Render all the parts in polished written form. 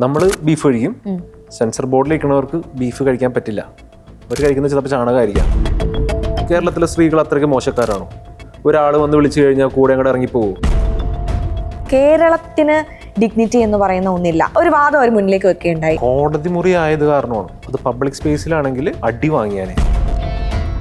നമ്മൾ ബീഫ് കഴിക്കും. സെൻസർ ബോർഡിൽ ഇരിക്കുന്നവർക്ക് ബീഫ് കഴിക്കാൻ പറ്റില്ല. അവർ കഴിക്കുന്നത് ചിലപ്പോൾ ചാണകമായിരിക്കാം. കേരളത്തിലെ സ്ത്രീകൾ അത്രയ്ക്ക് മോശക്കാരാണോ? ഒരാൾ വന്ന് വിളിച്ചു കഴിഞ്ഞാൽ കൂടെ അങ്ങോട്ട് ഇറങ്ങിപ്പോകും. കേരളത്തിന് ഡിഗ്നിറ്റി എന്ന് പറയുന്ന ഒന്നില്ല. ഒരു വാദം അവർ മുന്നിലേക്ക് വെക്കുകയുണ്ടായി. കോടതി മുറി ആയത് കാരണമാണ്. അത് പബ്ലിക് സ്പേസിലാണെങ്കിൽ അടി വാങ്ങിയാനേ.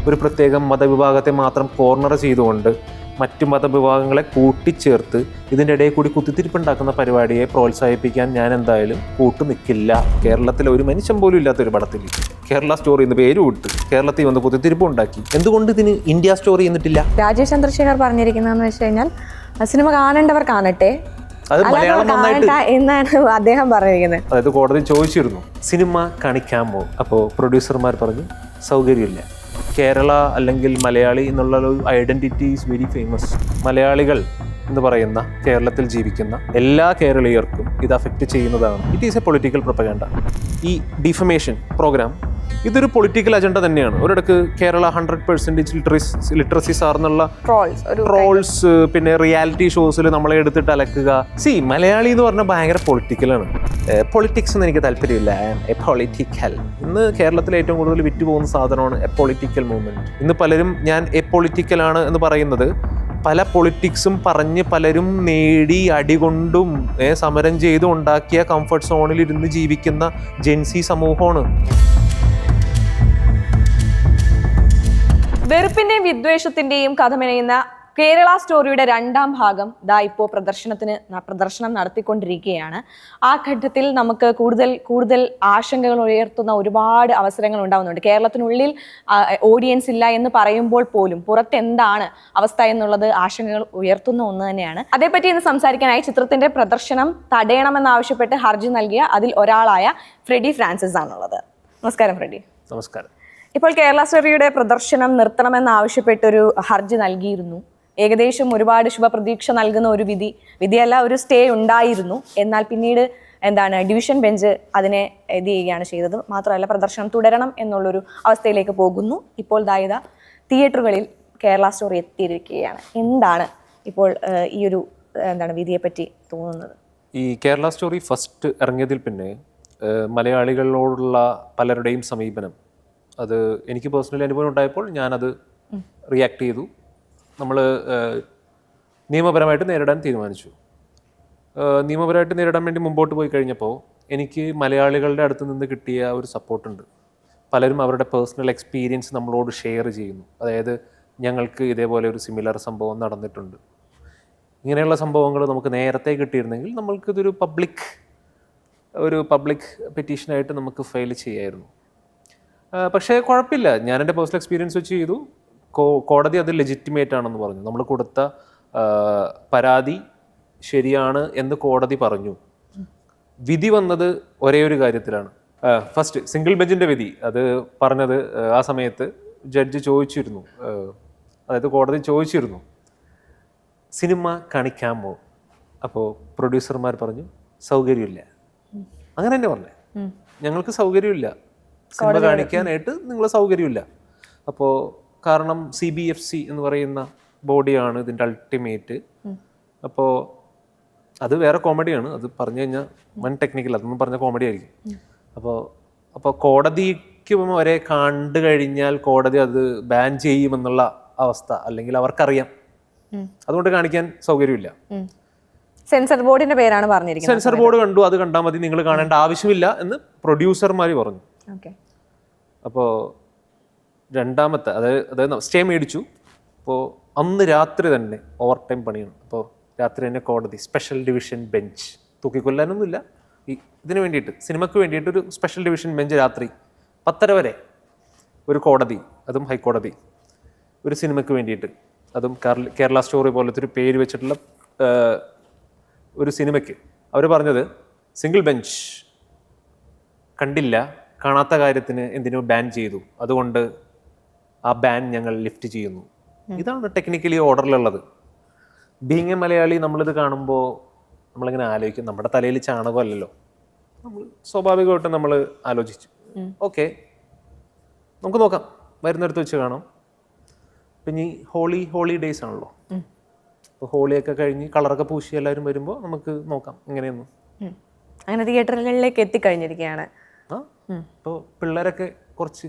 ഒരു പ്രത്യേക മതവിഭാഗത്തെ മാത്രം കോർണർ ചെയ്തുകൊണ്ട് മറ്റു മതവിഭാഗങ്ങളെ കൂട്ടിച്ചേർത്ത് ഇതിൻ്റെ ഇടയിൽ കൂടി കുത്തിത്തിരിപ്പുണ്ടാക്കുന്ന പരിപാടിയെ പ്രോത്സാഹിപ്പിക്കാൻ ഞാൻ എന്തായാലും കൂട്ടു നിൽക്കില്ല. കേരളത്തിലെ ഒരു മനുഷ്യൻ പോലും ഇല്ലാത്തൊരു പടത്തിൽ കേരള സ്റ്റോറി എന്ന് പേര് വിട്ട് കേരളത്തിൽ വന്ന് കുത്തിത്തിരിപ്പ് ഉണ്ടാക്കി. എന്തുകൊണ്ട് ഇതിന് ഇന്ത്യ സ്റ്റോറി എന്നിട്ടില്ല? രാജീവ് ചന്ദ്രശേഖർ പറഞ്ഞിരിക്കുന്നതെന്ന് വെച്ച് കഴിഞ്ഞാൽ സിനിമ കാണേണ്ടവർ കാണട്ടെ, അത് മലയാളം നന്നായിട്ട് എന്നാണ് അദ്ദേഹം പറഞ്ഞിരിക്കുന്നത്. അതായത് കോടതി ചോദിച്ചിരുന്നു സിനിമ കാണിക്കാമോ? അപ്പോൾ പ്രൊഡ്യൂസർമാർ പറഞ്ഞു സൗകര്യമില്ല. കേരള അല്ലെങ്കിൽ മലയാളി എന്നുള്ള ഒരു ഐഡന്റിറ്റി ഈസ് വെരി ഫേമസ്. മലയാളികൾ എന്ന് പറയുന്ന കേരളത്തിൽ ജീവിക്കുന്ന എല്ലാ കേരളീയർക്കും ഇത് അഫക്റ്റ് ചെയ്യുന്നതാണ്. It is a political propaganda. ഈ ഡിഫമേഷൻ പ്രോഗ്രാം ഇതൊരു പൊളിറ്റിക്കൽ അജണ്ട തന്നെയാണ്. ഒരിടക്ക് കേരള 100% ലിറ്ററസി സാർന്നുള്ള ട്രോൾസ്, പിന്നെ റിയാലിറ്റി ഷോസിൽ നമ്മളെ എടുത്തിട്ട് അലക്കുക. മലയാളി എന്ന് പറഞ്ഞാൽ ഭയങ്കര പൊളിറ്റിക്കലാണ്. പൊളിറ്റിക്സ് ഒന്നും എനിക്ക് താല്പര്യമില്ല. A political. ഇന്ന് കേരളത്തിൽ ഏറ്റവും കൂടുതൽ വിറ്റുപോകുന്ന സാധനമാണ് എ പൊളിറ്റിക്കൽ മൂവ്മെന്റ്. ഇന്ന് പലരും ഞാൻ എ പൊളിറ്റിക്കലാണ് എന്ന് പറയുന്നത് പല പൊളിറ്റിക്സും പറഞ്ഞ് പലരും നേടി അടികൊണ്ടും സമരം ചെയ്തും ഉണ്ടാക്കിയ കംഫർട്ട് സോണിൽ ഇരുന്ന് ജീവിക്കുന്ന ജെൻസി സമൂഹമാണ്. വെറുപ്പിന്റെയും വിദ്വേഷത്തിന്റെയും കഥ മെനയുന്ന കേരള സ്റ്റോറിയുടെ രണ്ടാം ഭാഗം ഇപ്പോൾ പ്രദർശനം നടത്തിക്കൊണ്ടിരിക്കുകയാണ്. ആ ഘട്ടത്തിൽ നമുക്ക് കൂടുതൽ ആശങ്കകൾ ഉയർത്തുന്ന ഒരുപാട് അവസരങ്ങൾ ഉണ്ടാവുന്നുണ്ട്. കേരളത്തിനുള്ളിൽ ഓഡിയൻസ് ഇല്ല എന്ന് പറയുമ്പോൾ പോലും പുറത്ത് എന്താണ് അവസ്ഥ എന്നുള്ളത് ആശങ്കകൾ ഉയർത്തുന്ന ഒന്ന് തന്നെയാണ്. അതേപ്പറ്റി ഇന്ന് സംസാരിക്കാനായി ചിത്രത്തിന്റെ പ്രദർശനം തടയണമെന്നാവശ്യപ്പെട്ട് ഹർജി നൽകിയ അതിൽ ഒരാളായ ഫ്രെഡി ഫ്രാൻസിസ് ആണുള്ളത്. നമസ്കാരം ഫ്രെഡി. നമസ്കാരം. ഇപ്പോൾ കേരള സ്റ്റോറിയുടെ പ്രദർശനം നിർത്തണമെന്നാവശ്യപ്പെട്ടൊരു ഹർജി നൽകിയിരുന്നു. ഏകദേശം ഒരുപാട് ശുഭപ്രതീക്ഷ നൽകുന്ന ഒരു വിധിയല്ല, ഒരു സ്റ്റേ ഉണ്ടായിരുന്നു. എന്നാൽ പിന്നീട് ഡിവിഷൻ ബെഞ്ച് അതിനെ ഇത് ചെയ്യുകയാണ് ചെയ്തത്. മാത്രമല്ല പ്രദർശനം തുടരണം എന്നുള്ളൊരു അവസ്ഥയിലേക്ക് പോകുന്നു. ഇപ്പോൾ തിയേറ്ററുകളിൽ കേരള സ്റ്റോറി എത്തിയിരിക്കുകയാണ്. എന്താണ് ഇപ്പോൾ ഈ ഒരു വിധിയെപ്പറ്റി തോന്നുന്നത്? ഈ കേരള സ്റ്റോറി ഫസ്റ്റ് ഇറങ്ങിയതിൽ പിന്നെ മലയാളികളോടുള്ള പലരുടെയും സമീപനം, അത് എനിക്ക് പേഴ്സണലി അനുഭവം ഉണ്ടായപ്പോൾ ഞാനത് റിയാക്ട് ചെയ്തു. നമ്മൾ നിയമപരമായിട്ട് നേരിടാൻ തീരുമാനിച്ചു. നിയമപരമായിട്ട് നേരിടാൻ വേണ്ടി മുമ്പോട്ട് പോയി കഴിഞ്ഞപ്പോൾ എനിക്ക് മലയാളികളുടെ അടുത്ത് നിന്ന് കിട്ടിയ ഒരു സപ്പോർട്ടുണ്ട്. പലരും അവരുടെ പേഴ്സണൽ എക്സ്പീരിയൻസ് നമ്മളോട് ഷെയർ ചെയ്യുന്നു. അതായത് ഞങ്ങൾക്ക് ഇതേപോലെ ഒരു സിമിലർ സംഭവം നടന്നിട്ടുണ്ട്. ഇങ്ങനെയുള്ള സംഭവങ്ങൾ നമുക്ക് നേരത്തെ കിട്ടിയിരുന്നെങ്കിൽ നമ്മൾക്കിതൊരു പബ്ലിക് പെറ്റീഷനായിട്ട് നമുക്ക് ഫയൽ ചെയ്യായിരുന്നു. പക്ഷേ കുഴപ്പമില്ല, ഞാൻ എൻ്റെ പേഴ്സണൽ എക്സ്പീരിയൻസ് വെച്ച് ചെയ്തു. കോടതി അത് ലെജിറ്റിമേറ്റ് ആണെന്ന് പറഞ്ഞു. നമ്മൾ കൊടുത്ത പരാതി ശരിയാണ് എന്ന് കോടതി പറഞ്ഞു. വിധി വന്നത് ഒരേ ഒരു കാര്യത്തിലാണ്. ഫസ്റ്റ് സിംഗിൾ ബെഞ്ചിൻ്റെ വിധി അത് പറഞ്ഞത് ആ സമയത്ത് ജഡ്ജ് ചോദിച്ചിരുന്നു, അതായത് കോടതി ചോദിച്ചിരുന്നു സിനിമ കാണിക്കാമോ? അപ്പോൾ പ്രൊഡ്യൂസർമാർ പറഞ്ഞു സൗകര്യമില്ല. അങ്ങനെ തന്നെ പറഞ്ഞേ, ഞങ്ങൾക്ക് സൗകര്യമില്ല, സിനിമ കാണിക്കാനായിട്ട് നിങ്ങൾ സൗകര്യമില്ല. അപ്പോൾ കാരണം CBFC എന്ന് പറയുന്ന ബോഡിയാണ് ഇതിൻ്റെ അൾട്ടിമേറ്റ്. അപ്പോൾ അത് വേറെ കോമഡിയാണ്, അത് പറഞ്ഞു കഴിഞ്ഞാൽ വൺ ടെക്നിക്കൽ, അതൊന്നും പറഞ്ഞ കോമഡി ആയിരിക്കും. അപ്പോൾ കോടതിക്ക് വരെ കണ്ടു കഴിഞ്ഞാൽ കോടതി അത് ബാൻ ചെയ്യുമെന്നുള്ള അവസ്ഥ, അല്ലെങ്കിൽ അവർക്കറിയാം, അതുകൊണ്ട് കാണിക്കാൻ സൗകര്യമില്ല. സെൻസർ ബോർഡിന്റെ പേരാണ് പറഞ്ഞിരിക്കുന്നത്. സെൻസർ ബോർഡ് കണ്ടു, അത് കണ്ടാൽ മതി, നിങ്ങൾ കാണേണ്ട ആവശ്യമില്ല എന്ന് പ്രൊഡ്യൂസർമാർ പറഞ്ഞു. അപ്പോൾ രണ്ടാമത്തെ അതായത് സ്റ്റേ മേടിച്ചു. അപ്പോൾ അന്ന് രാത്രി തന്നെ ഓവർ ടൈം പണിയാണ്. അപ്പോൾ രാത്രി തന്നെ കോടതി സ്പെഷ്യൽ ഡിവിഷൻ ബെഞ്ച്, തൂക്കിക്കൊല്ലാനൊന്നുമില്ല, ഇതിന് വേണ്ടിയിട്ട് സിനിമയ്ക്ക് വേണ്ടിയിട്ട് ഒരു സ്പെഷ്യൽ ഡിവിഷൻ ബെഞ്ച് രാത്രി 10:30 വരെ ഒരു കോടതി, അതും ഹൈക്കോടതി, ഒരു സിനിമയ്ക്ക് വേണ്ടിയിട്ട്, അതും കേരള സ്റ്റോറി പോലത്തെ ഒരു പേര് വെച്ചിട്ടുള്ള ഒരു സിനിമയ്ക്ക് അവർ പറഞ്ഞത് സിംഗിൾ ബെഞ്ച് കണ്ടില്ല, കാണാത്ത കാര്യത്തിന് എന്തിനോ ബാൻ ചെയ്തു, അതുകൊണ്ട് ആ ബാൻ ഞങ്ങൾ ലിഫ്റ്റ് ചെയ്യുന്നു. ഇതാണ് ടെക്നിക്കലി ഓർഡറിലുള്ളത്. ബീങ് എ മലയാളി നമ്മളിത് കാണുമ്പോൾ നമ്മളിങ്ങനെ ആലോചിക്കും, നമ്മുടെ തലയിൽ ചാണകമല്ലല്ലോ, നമ്മൾ സ്വാഭാവികമായിട്ടും നമ്മൾ ആലോചിച്ചു ഓക്കെ നമുക്ക് നോക്കാം, വരുന്നിടത്ത് വെച്ച് കാണാം. പിന്നെ ഈ ഹോളിഡേയ്സ് ആണല്ലോ, അപ്പോൾ ഹോളിയൊക്കെ കഴിഞ്ഞ് കളറൊക്കെ പൂശി എല്ലാവരും വരുമ്പോൾ നമുക്ക് നോക്കാം എങ്ങനെയൊന്നും. അങ്ങനെ തിയേറ്ററുകളിലേക്ക് എത്തിക്കഴിഞ്ഞിരിക്കുകയാണ്. ഇപ്പോൾ പിള്ളേരൊക്കെ കുറച്ച്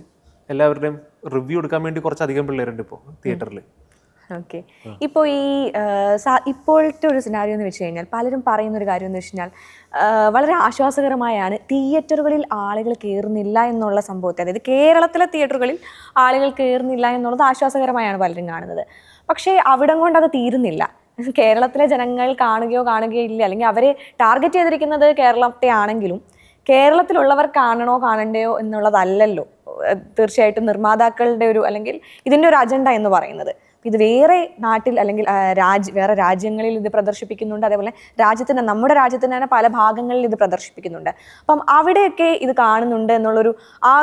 എല്ലാവരുടെയും റിവ്യൂ എടുക്കാൻ വേണ്ടി കുറച്ചധികം പിള്ളേരുണ്ട് ഇപ്പോൾ തിയേറ്ററിൽ. ഓക്കെ. ഇപ്പോൾ ഈ ഇപ്പോഴത്തെ ഒരു സിനാരിയോ എന്ന് വെച്ച് കഴിഞ്ഞാൽ പലരും പറയുന്ന ഒരു കാര്യം എന്ന് വെച്ച് കഴിഞ്ഞാൽ വളരെ ആശ്വാസകരമായാണ് തിയേറ്ററുകളിൽ ആളുകൾ കയറുന്നില്ല എന്നുള്ള സംഭവത്തെ, അതായത് കേരളത്തിലെ തിയേറ്ററുകളിൽ ആളുകൾ കയറുന്നില്ല എന്നുള്ളത് ആശ്വാസകരമായാണ് പലരും കാണുന്നത്. പക്ഷേ അവിടം കൊണ്ട് അത് തീരുന്നില്ല. കേരളത്തിലെ ജനങ്ങൾ കാണുകയോ ഇല്ല, അല്ലെങ്കിൽ അവരെ ടാർഗറ്റ് ചെയ്തിരിക്കുന്നത് കേരളത്തെ ആണെങ്കിലും കേരളത്തിലുള്ളവർ കാണണോ കാണണ്ടയോ എന്നുള്ളതല്ലല്ലോ തീർച്ചയായിട്ടും നിർമ്മാതാക്കളുടെ ഒരു, അല്ലെങ്കിൽ ഇതിൻ്റെ ഒരു അജണ്ട എന്ന് പറയുന്നത്. ഇത് വേറെ നാട്ടിൽ അല്ലെങ്കിൽ വേറെ രാജ്യങ്ങളിൽ ഇത് പ്രദർശിപ്പിക്കുന്നുണ്ട്, അതേപോലെ നമ്മുടെ രാജ്യത്തിന് തന്നെ പല ഭാഗങ്ങളിൽ ഇത് പ്രദർശിപ്പിക്കുന്നുണ്ട്. അപ്പം അവിടെയൊക്കെ ഇത് കാണുന്നുണ്ട് എന്നുള്ളൊരു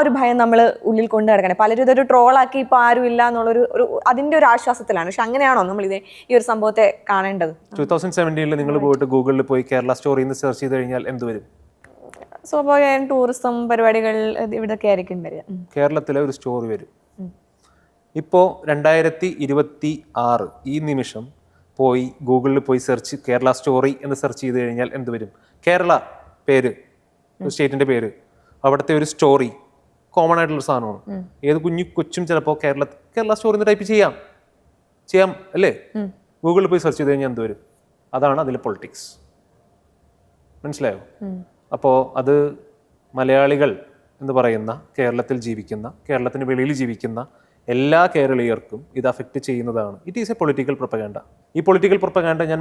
ഒരു ഭയം നമ്മൾ ഉള്ളിൽ കൊണ്ട് കിടക്കണം. പലരും ഇതൊരു ട്രോളാക്കി ഇപ്പോൾ ആരും ഇല്ല എന്നുള്ളൊരു അതിൻ്റെ ഒരു ആശ്വാസത്തിലാണ്. പക്ഷെ അങ്ങനെയാണോ നമ്മൾ ഈ ഒരു സംഭവത്തെ കാണേണ്ടത്? 2017 നിങ്ങൾ പോയിട്ട് ഗൂഗിളിൽ പോയി കേരള സ്റ്റോറി എന്ന് സെർച്ച് ചെയ്ത് കഴിഞ്ഞാൽ എന്ത് വരും? സ്വാഭാവികമായും ടൂറിസം പരിപാടികൾ ഇവിടെയൊക്കെ ആയിരിക്കും വരിക. കേരളത്തിലെ ഒരു സ്റ്റോറി വരും. ഇപ്പോൾ 2026 ഈ നിമിഷം പോയി ഗൂഗിളിൽ പോയി കേരള സ്റ്റോറി എന്ന് സെർച്ച് ചെയ്ത് കഴിഞ്ഞാൽ എന്ത് വരും? കേരള പേര്, സ്റ്റേറ്റിൻ്റെ പേര്, അവിടുത്തെ ഒരു സ്റ്റോറി, കോമൺ ആയിട്ടുള്ള സാധനമാണ്. ഏത് കൊച്ചും ചിലപ്പോൾ കേരള സ്റ്റോറി എന്ന് ടൈപ്പ് ചെയ്യാം അല്ലേ? ഗൂഗിളിൽ പോയി സെർച്ച് ചെയ്ത് കഴിഞ്ഞാൽ എന്ത് വരും? അതാണ് അതിലെ പൊളിറ്റിക്സ്. മനസ്സിലായോ? അപ്പോൾ അത് മലയാളികൾ എന്ന് പറയുന്ന കേരളത്തിൽ ജീവിക്കുന്ന, കേരളത്തിന് വെളിയിൽ ജീവിക്കുന്ന എല്ലാ കേരളീയർക്കും ഇത് അഫക്റ്റ് ചെയ്യുന്നതാണ്. It is a political propaganda. ഈ പൊളിറ്റിക്കൽ പ്രൊപ്പഗാൻഡ ഞാൻ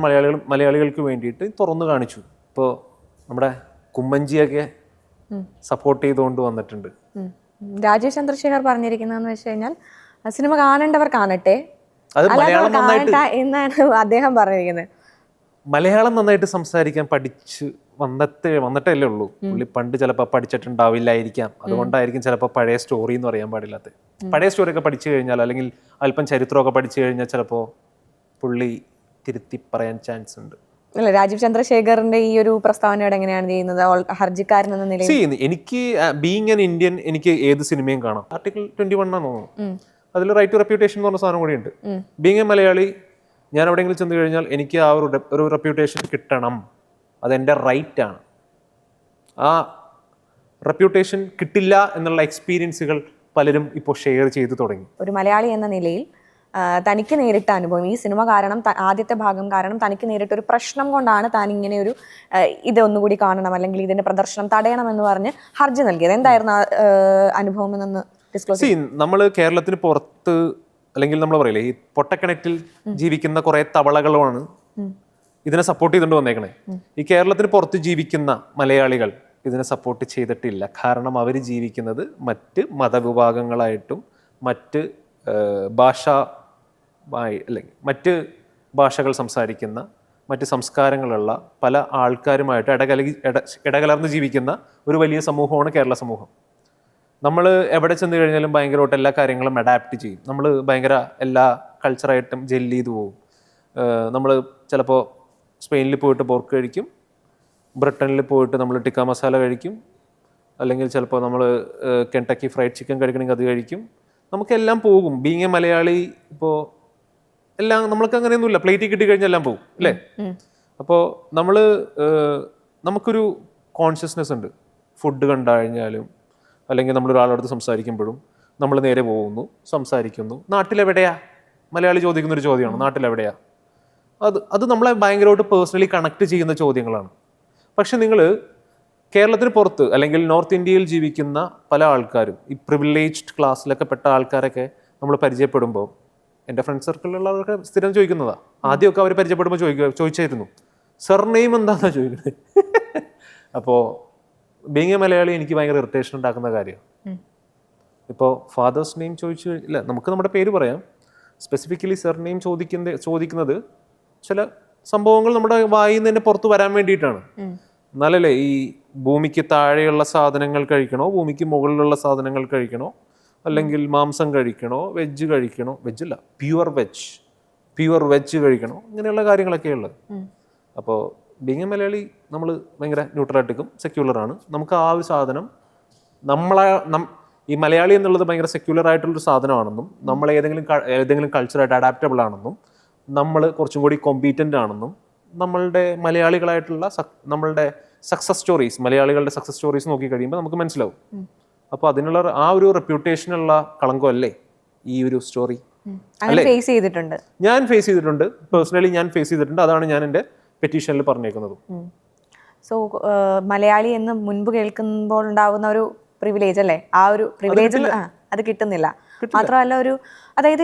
മലയാളികൾക്ക് വേണ്ടിയിട്ട് തുറന്നു കാണിച്ചു. ഇപ്പോൾ നമ്മുടെ കുമ്മഞ്ചിയൊക്കെ സപ്പോർട്ട് ചെയ്തുകൊണ്ട് വന്നിട്ടുണ്ട്. രാജീവ് ചന്ദ്രശേഖർ പറഞ്ഞിരിക്കുന്നതെന്ന് വെച്ച് കഴിഞ്ഞാൽ സിനിമ കാണേണ്ടവർ കാണട്ടെ, അത് മലയാളം നന്നായിട്ട് എന്നാണ് അദ്ദേഹം പറഞ്ഞിരിക്കുന്നത്. മലയാളം നന്നായിട്ട് സംസാരിക്കാൻ വന്നിട്ടല്ലേ ഉള്ളൂ. പുള്ളി പണ്ട് ചിലപ്പോൾ പഠിച്ചിട്ടുണ്ടാവില്ലായിരിക്കാം. അതുകൊണ്ടായിരിക്കും ചിലപ്പോൾ പഴയ സ്റ്റോറി എന്ന് പറയാൻ പാടില്ലാത്ത. പഴയ സ്റ്റോറിയൊക്കെ പഠിച്ചു കഴിഞ്ഞാൽ, അല്ലെങ്കിൽ അല്പം ചരിത്രമൊക്കെ പഠിച്ചു കഴിഞ്ഞാൽ ചിലപ്പോൾ പുള്ളി തിരുത്തി പറയാൻ ചാൻസ് ഉണ്ട്. അല്ല, രാജീവ് ചന്ദ്രശേഖറിന്റെ ഈ ഒരു പ്രസ്താവനയോട് എങ്ങനെയാണ് ചെയ്യുന്നത് ഹർജിക്കാരൻ എന്ന നിലയിൽ? എനിക്ക് ബീങ് ആൻ ഇന്ത്യൻ, എനിക്ക് ഏത് സിനിമയും കാണാം. ആർട്ടിക്കിൾ 21 ആണെന്ന് തോന്നുന്നു, അതിൽ റൈറ്റ് ടു റെപ്യൂട്ടേഷൻ എന്ന് പറഞ്ഞ സാധനം കൂടിയുണ്ട്. ബീങ് എ മലയാളി, ഞാൻ എവിടെയെങ്കിലും ചെന്ന് കഴിഞ്ഞാൽ എനിക്ക് ആ ഒരു റെപ്യൂട്ടേഷൻ കിട്ടണം. അതെൻ്റെ റൈറ്റാണ്. ആ റെപ്യൂട്ടേഷൻ കിട്ടില്ല എന്നുള്ള എക്സ്പീരിയൻസുകൾ പലരും ഇപ്പോൾ ഷെയർ ചെയ്തു തുടങ്ങി. ഒരു മലയാളി എന്ന നിലയിൽ തനിക്ക് നേരിട്ട അനുഭവം, ഈ സിനിമ കാരണം, ആദ്യത്തെ ഭാഗം കാരണം തനിക്ക് നേരിട്ട ഒരു പ്രശ്നം കൊണ്ടാണ് താൻ ഇങ്ങനെ ഒരു ഇതൊന്നുകൂടി കാണണം, അല്ലെങ്കിൽ ഇതിന്റെ പ്രദർശനം തടയണം എന്ന് പറഞ്ഞ് ഹർജി നൽകിയത്. എന്തായിരുന്നു അനുഭവം എന്നൊന്ന് ഡിസ്ക്ലോസ് ചെയ്യും? നമ്മൾ കേരളത്തിന് പുറത്ത്, അല്ലെങ്കിൽ നമ്മൾ പറയില്ലേ, ഈ പൊട്ടക്കിണറ്റിൽ ജീവിക്കുന്ന കുറെ തവളകളുമാണ് ഇതിനെ സപ്പോർട്ട് ചെയ്തുകൊണ്ട് വന്നേക്കണേ. ഈ കേരളത്തിന് പുറത്ത് ജീവിക്കുന്ന മലയാളികൾ ഇതിനെ സപ്പോർട്ട് ചെയ്തിട്ടില്ല. കാരണം അവർ ജീവിക്കുന്നത് മറ്റ് മതവിഭാഗങ്ങളായിട്ടും മറ്റ് അല്ലെങ്കിൽ മറ്റ് ഭാഷകൾ സംസാരിക്കുന്ന, മറ്റ് സംസ്കാരങ്ങളുള്ള പല ആൾക്കാരുമായിട്ട് ഇടകലർന്ന് ജീവിക്കുന്ന ഒരു വലിയ സമൂഹമാണ് കേരള സമൂഹം. നമ്മൾ എവിടെ ചെന്ന് കഴിഞ്ഞാലും ഭയങ്കരമായിട്ട് എല്ലാ കാര്യങ്ങളും അഡാപ്റ്റ് ചെയ്യും. നമ്മൾ ഭയങ്കര എല്ലാ കൾച്ചറായിട്ടും ജെല്ല് ചെയ്ത് പോകും. നമ്മൾ ചിലപ്പോൾ സ്പെയിനിൽ പോയിട്ട് പോർക്ക് കഴിക്കും, ബ്രിട്ടനിൽ പോയിട്ട് നമ്മൾ ടിക്ക മസാല കഴിക്കും, അല്ലെങ്കിൽ ചിലപ്പോൾ നമ്മൾ കെൻടക്കി ഫ്രൈഡ് ചിക്കൻ കഴിക്കണമെങ്കിൽ അത് കഴിക്കും. നമുക്കെല്ലാം പോകും. ബീങ് എ മലയാളി ഇപ്പോൾ എല്ലാം നമ്മൾക്ക് അങ്ങനെയൊന്നുമില്ല. പ്ലേറ്റിൽ കിട്ടി കഴിഞ്ഞാൽ എല്ലാം പോകും അല്ലേ? അപ്പോൾ നമുക്കൊരു കോൺഷ്യസ്നെസ് ഉണ്ട്. ഫുഡ് കണ്ടു കഴിഞ്ഞാലും, അല്ലെങ്കിൽ നമ്മളൊരാളോട് സംസാരിക്കുമ്പോഴും നമ്മൾ നേരെ പോകുന്നു, സംസാരിക്കുന്നു. നാട്ടിലെവിടെയാ? മലയാളി ചോദിക്കുന്നൊരു ചോദ്യമാണ്, നാട്ടിലെവിടെയാ? അത് നമ്മളെ ഭയങ്കരമായിട്ട് പേഴ്സണലി കണക്ട് ചെയ്യുന്ന ചോദ്യങ്ങളാണ്. പക്ഷെ നിങ്ങൾ കേരളത്തിന് പുറത്ത്, അല്ലെങ്കിൽ നോർത്ത് ഇന്ത്യയിൽ ജീവിക്കുന്ന പല ആൾക്കാരും, ഈ പ്രിവിലേജ്ഡ് ക്ലാസ്സിലൊക്കെ പെട്ട ആൾക്കാരൊക്കെ നമ്മൾ പരിചയപ്പെടുമ്പോൾ, എൻ്റെ ഫ്രണ്ട് സർക്കിളിലുള്ളവർക്ക് സ്ഥിരം ചോദിക്കുന്നതാ. ആദ്യമൊക്കെ അവർ പരിചയപ്പെടുമ്പോൾ ചോദിച്ചായിരുന്നു, സർനെയിം എന്താണെന്നാണ് ചോദിക്കുന്നത്. അപ്പോൾ ബീങ് എ മലയാളി എനിക്ക് ഭയങ്കര ഇറിറ്റേഷൻ ഉണ്ടാക്കുന്ന കാര്യമാണ്. ഇപ്പോൾ ഫാദേഴ്സ് നെയിം ഇല്ല, നമുക്ക് നമ്മുടെ പേര് പറയാം. സ്പെസിഫിക്കലി സർനെയിം ചോദിക്കുന്നത് ചില സംഭവങ്ങൾ നമ്മുടെ വായിൽ നിന്ന് തന്നെ പുറത്ത് വരാൻ വേണ്ടിയിട്ടാണ്. എന്നാലല്ലേ ഈ ഭൂമിക്ക് താഴെയുള്ള സാധനങ്ങൾ കഴിക്കണോ, ഭൂമിക്ക് മുകളിലുള്ള സാധനങ്ങൾ കഴിക്കണോ, അല്ലെങ്കിൽ മാംസം കഴിക്കണോ, വെജ് കഴിക്കണോ, വെജല്ല പ്യുവർ വെജ് കഴിക്കണോ, ഇങ്ങനെയുള്ള കാര്യങ്ങളൊക്കെ ഉള്ളത്. അപ്പോൾ ബീങ് എ മലയാളി നമ്മൾ ഭയങ്കര ന്യൂട്രലായിട്ടിരിക്കും, സെക്യുലറാണ്. നമുക്ക് ആ ഒരു സാധനം ഈ മലയാളി എന്നുള്ളത് ഭയങ്കര സെക്യുലർ ആയിട്ടുള്ളൊരു സാധനമാണെന്നും, നമ്മൾ ഏതെങ്കിലും കൾച്ചറായിട്ട് അഡാപ്റ്റബിൾ ആണെന്നും, നമ്മൾ കുറച്ചും കൂടി കോമ്പീറ്റൻ്റ് ആണെന്നും, നമ്മളുടെ മലയാളികളായിട്ടുള്ള നമ്മളുടെ സക്സസ് സ്റ്റോറീസ്, മലയാളികളുടെ സക്സസ് സ്റ്റോറീസ് നോക്കി കഴിയുമ്പോൾ നമുക്ക് മനസ്സിലാവും. അപ്പോൾ അതിനുള്ള ആ ഒരു റെപ്യൂട്ടേഷനുള്ള കളങ്കമല്ലേ ഈ ഒരു സ്റ്റോറി? ഫേസ് ചെയ്തിട്ടുണ്ട്, ഞാൻ ഫേസ് ചെയ്തിട്ടുണ്ട്, പേഴ്സണലി ഞാൻ ഫേസ് ചെയ്തിട്ടുണ്ട്. അതാണ് ഞാൻ എൻ്റെ പെറ്റീഷനിൽ പറഞ്ഞേക്കുന്നത്. സോ മലയാളി എന്ന് മുൻപ് കേൾക്കുമ്പോൾ ഉണ്ടാകുന്ന ഒരു പ്രിവിലേജ് അല്ലേ, ആ ഒരു പ്രിവിലേജ് അത് കിട്ടുന്നില്ല. മാത്രമല്ല അതായത്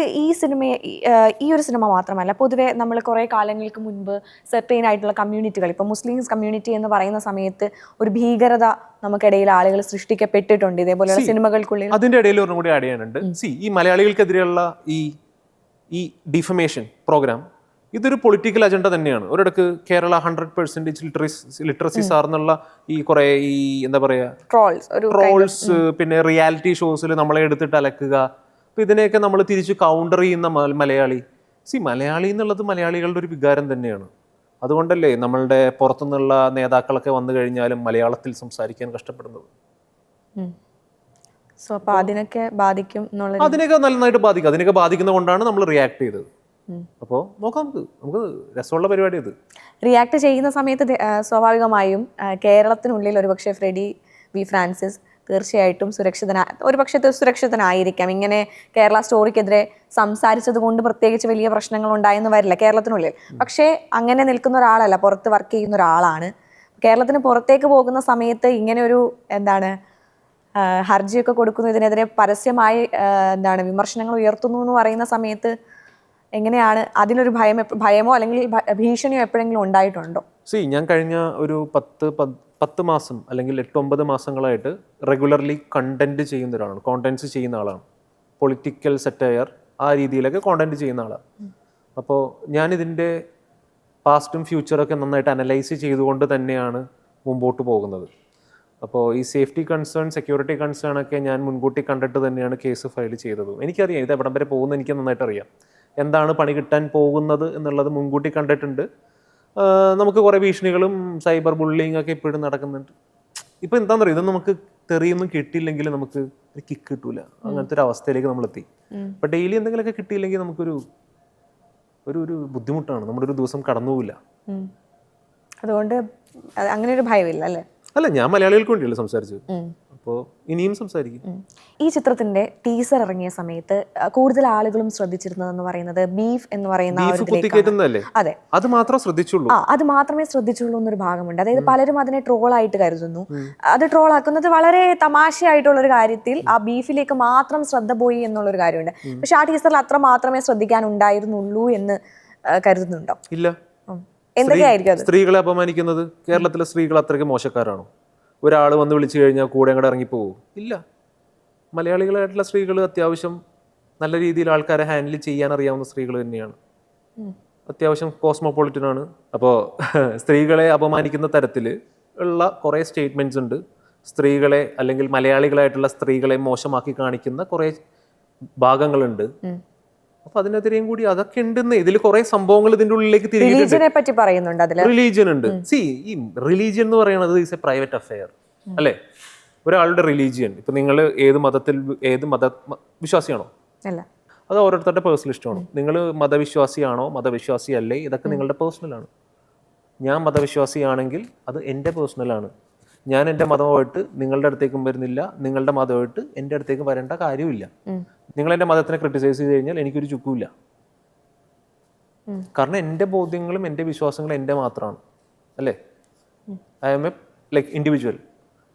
ഈ ഒരു സിനിമ മാത്രമല്ല, പൊതുവെ നമ്മൾ കുറേ കാലങ്ങൾക്ക് മുൻപ് സെർട്ടൈൻ ആയിട്ടുള്ള കമ്മ്യൂണിറ്റികൾ, ഇപ്പോൾ മുസ്ലിംസ് കമ്മ്യൂണിറ്റി എന്ന് പറയുന്ന സമയത്ത് ഒരു ഭീകരത നമുക്കിടയിൽ ആളുകൾ സൃഷ്ടിക്കപ്പെട്ടിട്ടുണ്ട് ഇതേപോലെയുള്ള സിനിമകൾക്കുള്ളിൽ. അതിന്റെ ഇടയിൽ ഒന്നും കൂടി ആഡ് ചെയ്യാനുണ്ട്. ഈ മലയാളികൾക്കെതിരെയുള്ള ഈ ഡിഫമേഷൻ പ്രോഗ്രാം ഇതൊരു പൊളിറ്റിക്കൽ അജണ്ട തന്നെയാണ്. ഒരിടക്ക് കേരള 100% ലിറ്ററസി സാർന്നുള്ള ഈ കുറെ എന്താ പറയാ ട്രോൾസ്, പിന്നെ റിയാലിറ്റി ഷോസിൽ നമ്മളെ എടുത്തിട്ട് അലക്കുക, അപ്പൊ ഇതിനെയൊക്കെ നമ്മൾ തിരിച്ച് കൗണ്ടർ ചെയ്യുന്ന മലയാളി. മലയാളി എന്നുള്ളത് മലയാളികളുടെ ഒരു വികാരം തന്നെയാണ്. അതുകൊണ്ടല്ലേ നമ്മളുടെ പുറത്തുനിന്നുള്ള നേതാക്കളൊക്കെ വന്നു കഴിഞ്ഞാലും മലയാളത്തിൽ സംസാരിക്കാൻ കഷ്ടപ്പെടുന്നത്. അതിനൊക്കെ ബാധിക്കും, അതിനൊക്കെ നന്നായിട്ട് ബാധിക്കും. അതിനൊക്കെ ബാധിക്കുന്ന കൊണ്ടാണ് നമ്മൾ റിയാക്ട് ചെയ്തത്. അപ്പോൾ നോക്കാം, നമുക്ക് രസമുള്ള പരിപാടി ഇത്. റിയാക്ട് ചെയ്യുന്ന സമയത്ത് സ്വാഭാവികമായും കേരളത്തിനുള്ളിൽ ഒരുപക്ഷെ ഫ്രെഡി വി ഫ്രാൻസിസ് തീർച്ചയായിട്ടും സുരക്ഷിതനായിരിക്കാം. ഇങ്ങനെ കേരള സ്റ്റോറിക്കെതിരെ സംസാരിച്ചത് കൊണ്ട് പ്രത്യേകിച്ച് വലിയ പ്രശ്നങ്ങൾ ഉണ്ടായെന്ന് വരില്ല കേരളത്തിനുള്ളിൽ. പക്ഷേ അങ്ങനെ നിൽക്കുന്ന ഒരാളല്ല, പുറത്ത് വർക്ക് ചെയ്യുന്ന ഒരാളാണ്. കേരളത്തിന് പുറത്തേക്ക് പോകുന്ന സമയത്ത് ഇങ്ങനെ ഒരു ഹർജിയൊക്കെ കൊടുക്കുന്നു, ഇതിനെതിരെ പരസ്യമായി വിമർശനങ്ങൾ ഉയർത്തുന്നു എന്ന് പറയുന്ന സമയത്ത് എങ്ങനെയാണ് അതിലൊരു ഭയമോ അല്ലെങ്കിൽ ഭീഷണിയോ എപ്പോഴെങ്കിലും ഉണ്ടായിട്ടുണ്ടോ? ഞാൻ കഴിഞ്ഞ ഒരു 10 മാസം അല്ലെങ്കിൽ 8-9 മാസങ്ങളായിട്ട് റെഗുലർലി കോണ്ടന്റ്സ് ചെയ്യുന്ന ആളാണ്. പൊളിറ്റിക്കൽ സെറ്റയർ ആ രീതിയിലൊക്കെ കോണ്ടന്റ് ചെയ്യുന്ന ആളാണ്. അപ്പോൾ ഞാനിതിൻ്റെ പാസ്റ്റും ഫ്യൂച്ചറൊക്കെ നന്നായിട്ട് അനലൈസ് ചെയ്തുകൊണ്ട് തന്നെയാണ് മുമ്പോട്ട് പോകുന്നത്. അപ്പോൾ ഈ സേഫ്റ്റി കൺസേൺ, സെക്യൂരിറ്റി കൺസേൺ ഒക്കെ ഞാൻ മുൻകൂട്ടി കണ്ടിട്ട് തന്നെയാണ് കേസ് ഫയൽ ചെയ്തത്. എനിക്കറിയാം ഇത് എവിടം വരെ പോകുന്നത്, എനിക്ക് നന്നായിട്ട് അറിയാം. എന്താണ് പണി കിട്ടാൻ പോകുന്നത് എന്നുള്ളത് മുൻകൂട്ടി കണ്ടിട്ടുണ്ട്. നമുക്ക് കുറേ ഭീഷണികളും സൈബർ ബുള്ളിങ് ഒക്കെ ഇപ്പോഴും നടക്കുന്നുണ്ട്. ഇപ്പം എന്താണെന്ന് പറയുക, ഇത് നമുക്ക് തെറിയൊന്നും കിട്ടിയില്ലെങ്കിൽ നമുക്ക് ഒരു കിക്ക് കിട്ടൂല. അങ്ങനത്തെ ഒരു അവസ്ഥയിലേക്ക് നമ്മളെത്തി. ഇപ്പം ഡെയിലി എന്തെങ്കിലുമൊക്കെ കിട്ടിയില്ലെങ്കിൽ നമുക്കൊരു ഒരു ബുദ്ധിമുട്ടാണ്. നമ്മുടെ ഒരു ദിവസം കടന്നു പോവില്ല. അതുകൊണ്ട് അങ്ങനെ ഒരു ഭയമില്ല അല്ലേ? അല്ല, ഞാൻ മലയാളികൾക്ക് വേണ്ടിയല്ല സംസാരിച്ചത്. അപ്പോൾ ഇനിയും സംസാരിക്കും. ഈ ചിത്രത്തിന്റെ ടീസർ ഇറങ്ങിയ സമയത്ത് കൂടുതൽ ആളുകളും ശ്രദ്ധിച്ചിരുന്നതെന്ന് പറയുന്നത് ബീഫ് എന്ന് പറയുന്ന അതെ, അത് മാത്രമേ ശ്രദ്ധിച്ചുള്ളൂ. അത് മാത്രമേ ശ്രദ്ധിച്ചുള്ളൂ എന്നൊരു ഭാഗമുണ്ട്. അതായത് പലരും അതിനെ ട്രോളായിട്ട് കരുതുന്നു. അത് ട്രോളാക്കുന്നത് വളരെ തമാശയായിട്ടുള്ള ഒരു കാര്യത്തിൽ ആ ബീഫിലേക്ക് മാത്രം ശ്രദ്ധ പോയി എന്നുള്ളൊരു കാര്യമുണ്ട്. പക്ഷെ ആ ടീസറിൽ അത്ര മാത്രമേ ശ്രദ്ധിക്കാൻ ഉണ്ടായിരുന്നുള്ളൂ എന്ന് കരുതുന്നുണ്ടോ? ഇല്ല. എന്തൊക്കെയായിരിക്കും അത്? സ്ത്രീകളെ അപമാനിക്കുന്നത്. കേരളത്തിലെ സ്ത്രീകൾ അത്രയ്ക്ക് മോശക്കാരാണോ? ഒരാൾ വന്ന് വിളിച്ചു കഴിഞ്ഞാൽ കൂടെ അങ്ങോട്ട് ഇറങ്ങിപ്പോകും? ഇല്ല. മലയാളികളായിട്ടുള്ള സ്ത്രീകൾ അത്യാവശ്യം നല്ല രീതിയിൽ ആൾക്കാരെ ഹാൻഡിൽ ചെയ്യാൻ അറിയാവുന്ന സ്ത്രീകൾ തന്നെയാണ്. അത്യാവശ്യം കോസ്മോപൊളിറ്റനാണ്. അപ്പോൾ സ്ത്രീകളെ അപമാനിക്കുന്ന തരത്തിൽ ഉള്ള കുറേ സ്റ്റേറ്റ്മെൻറ്റ്സ് ഉണ്ട്. സ്ത്രീകളെ അല്ലെങ്കിൽ മലയാളികളായിട്ടുള്ള സ്ത്രീകളെ മോശമാക്കി കാണിക്കുന്ന കുറേ ഭാഗങ്ങളുണ്ട്. അപ്പൊ അതിനെതിരെയും കൂടി അതൊക്കെ ഉണ്ടെന്ന്. ഇതിൽ കുറെ സംഭവങ്ങൾ ഇതിന്റെ ഉള്ളിലേക്ക് റിലീജിയൻ ഉണ്ട്. ഈ റിലീജിയൻ എന്ന് പറയുന്നത് ഈസ് എ പ്രൈവറ്റ് അഫെയർ അല്ലേ? ഒരാളുടെ റിലീജിയൻ, ഇപ്പൊ നിങ്ങൾ ഏത് വിശ്വാസിയാണോ? അത് ഓരോരുത്തരുടെ പേഴ്സണൽ ഇഷ്ടമാണ്. നിങ്ങൾ മതവിശ്വാസിയാണോ മതവിശ്വാസി അല്ലേ, ഇതൊക്കെ നിങ്ങളുടെ പേഴ്സണലാണ്. ഞാൻ മതവിശ്വാസിയാണെങ്കിൽ അത് എൻ്റെ പേഴ്സണലാണ്. ഞാൻ എൻ്റെ മതമായിട്ട് നിങ്ങളുടെ അടുത്തേക്കും വരുന്നില്ല, നിങ്ങളുടെ മതമായിട്ട് എൻ്റെ അടുത്തേക്കും വരേണ്ട കാര്യമില്ല. നിങ്ങൾ എൻ്റെ മതത്തിനെ ക്രിട്ടിസൈസ് ചെയ്ത് കഴിഞ്ഞാൽ എനിക്കൊരു ചുക്കുമില്ല. കാരണം എൻ്റെ ബോധ്യങ്ങളും എൻ്റെ വിശ്വാസങ്ങളും എൻ്റെ മാത്രമാണ് അല്ലേ? I M A individual.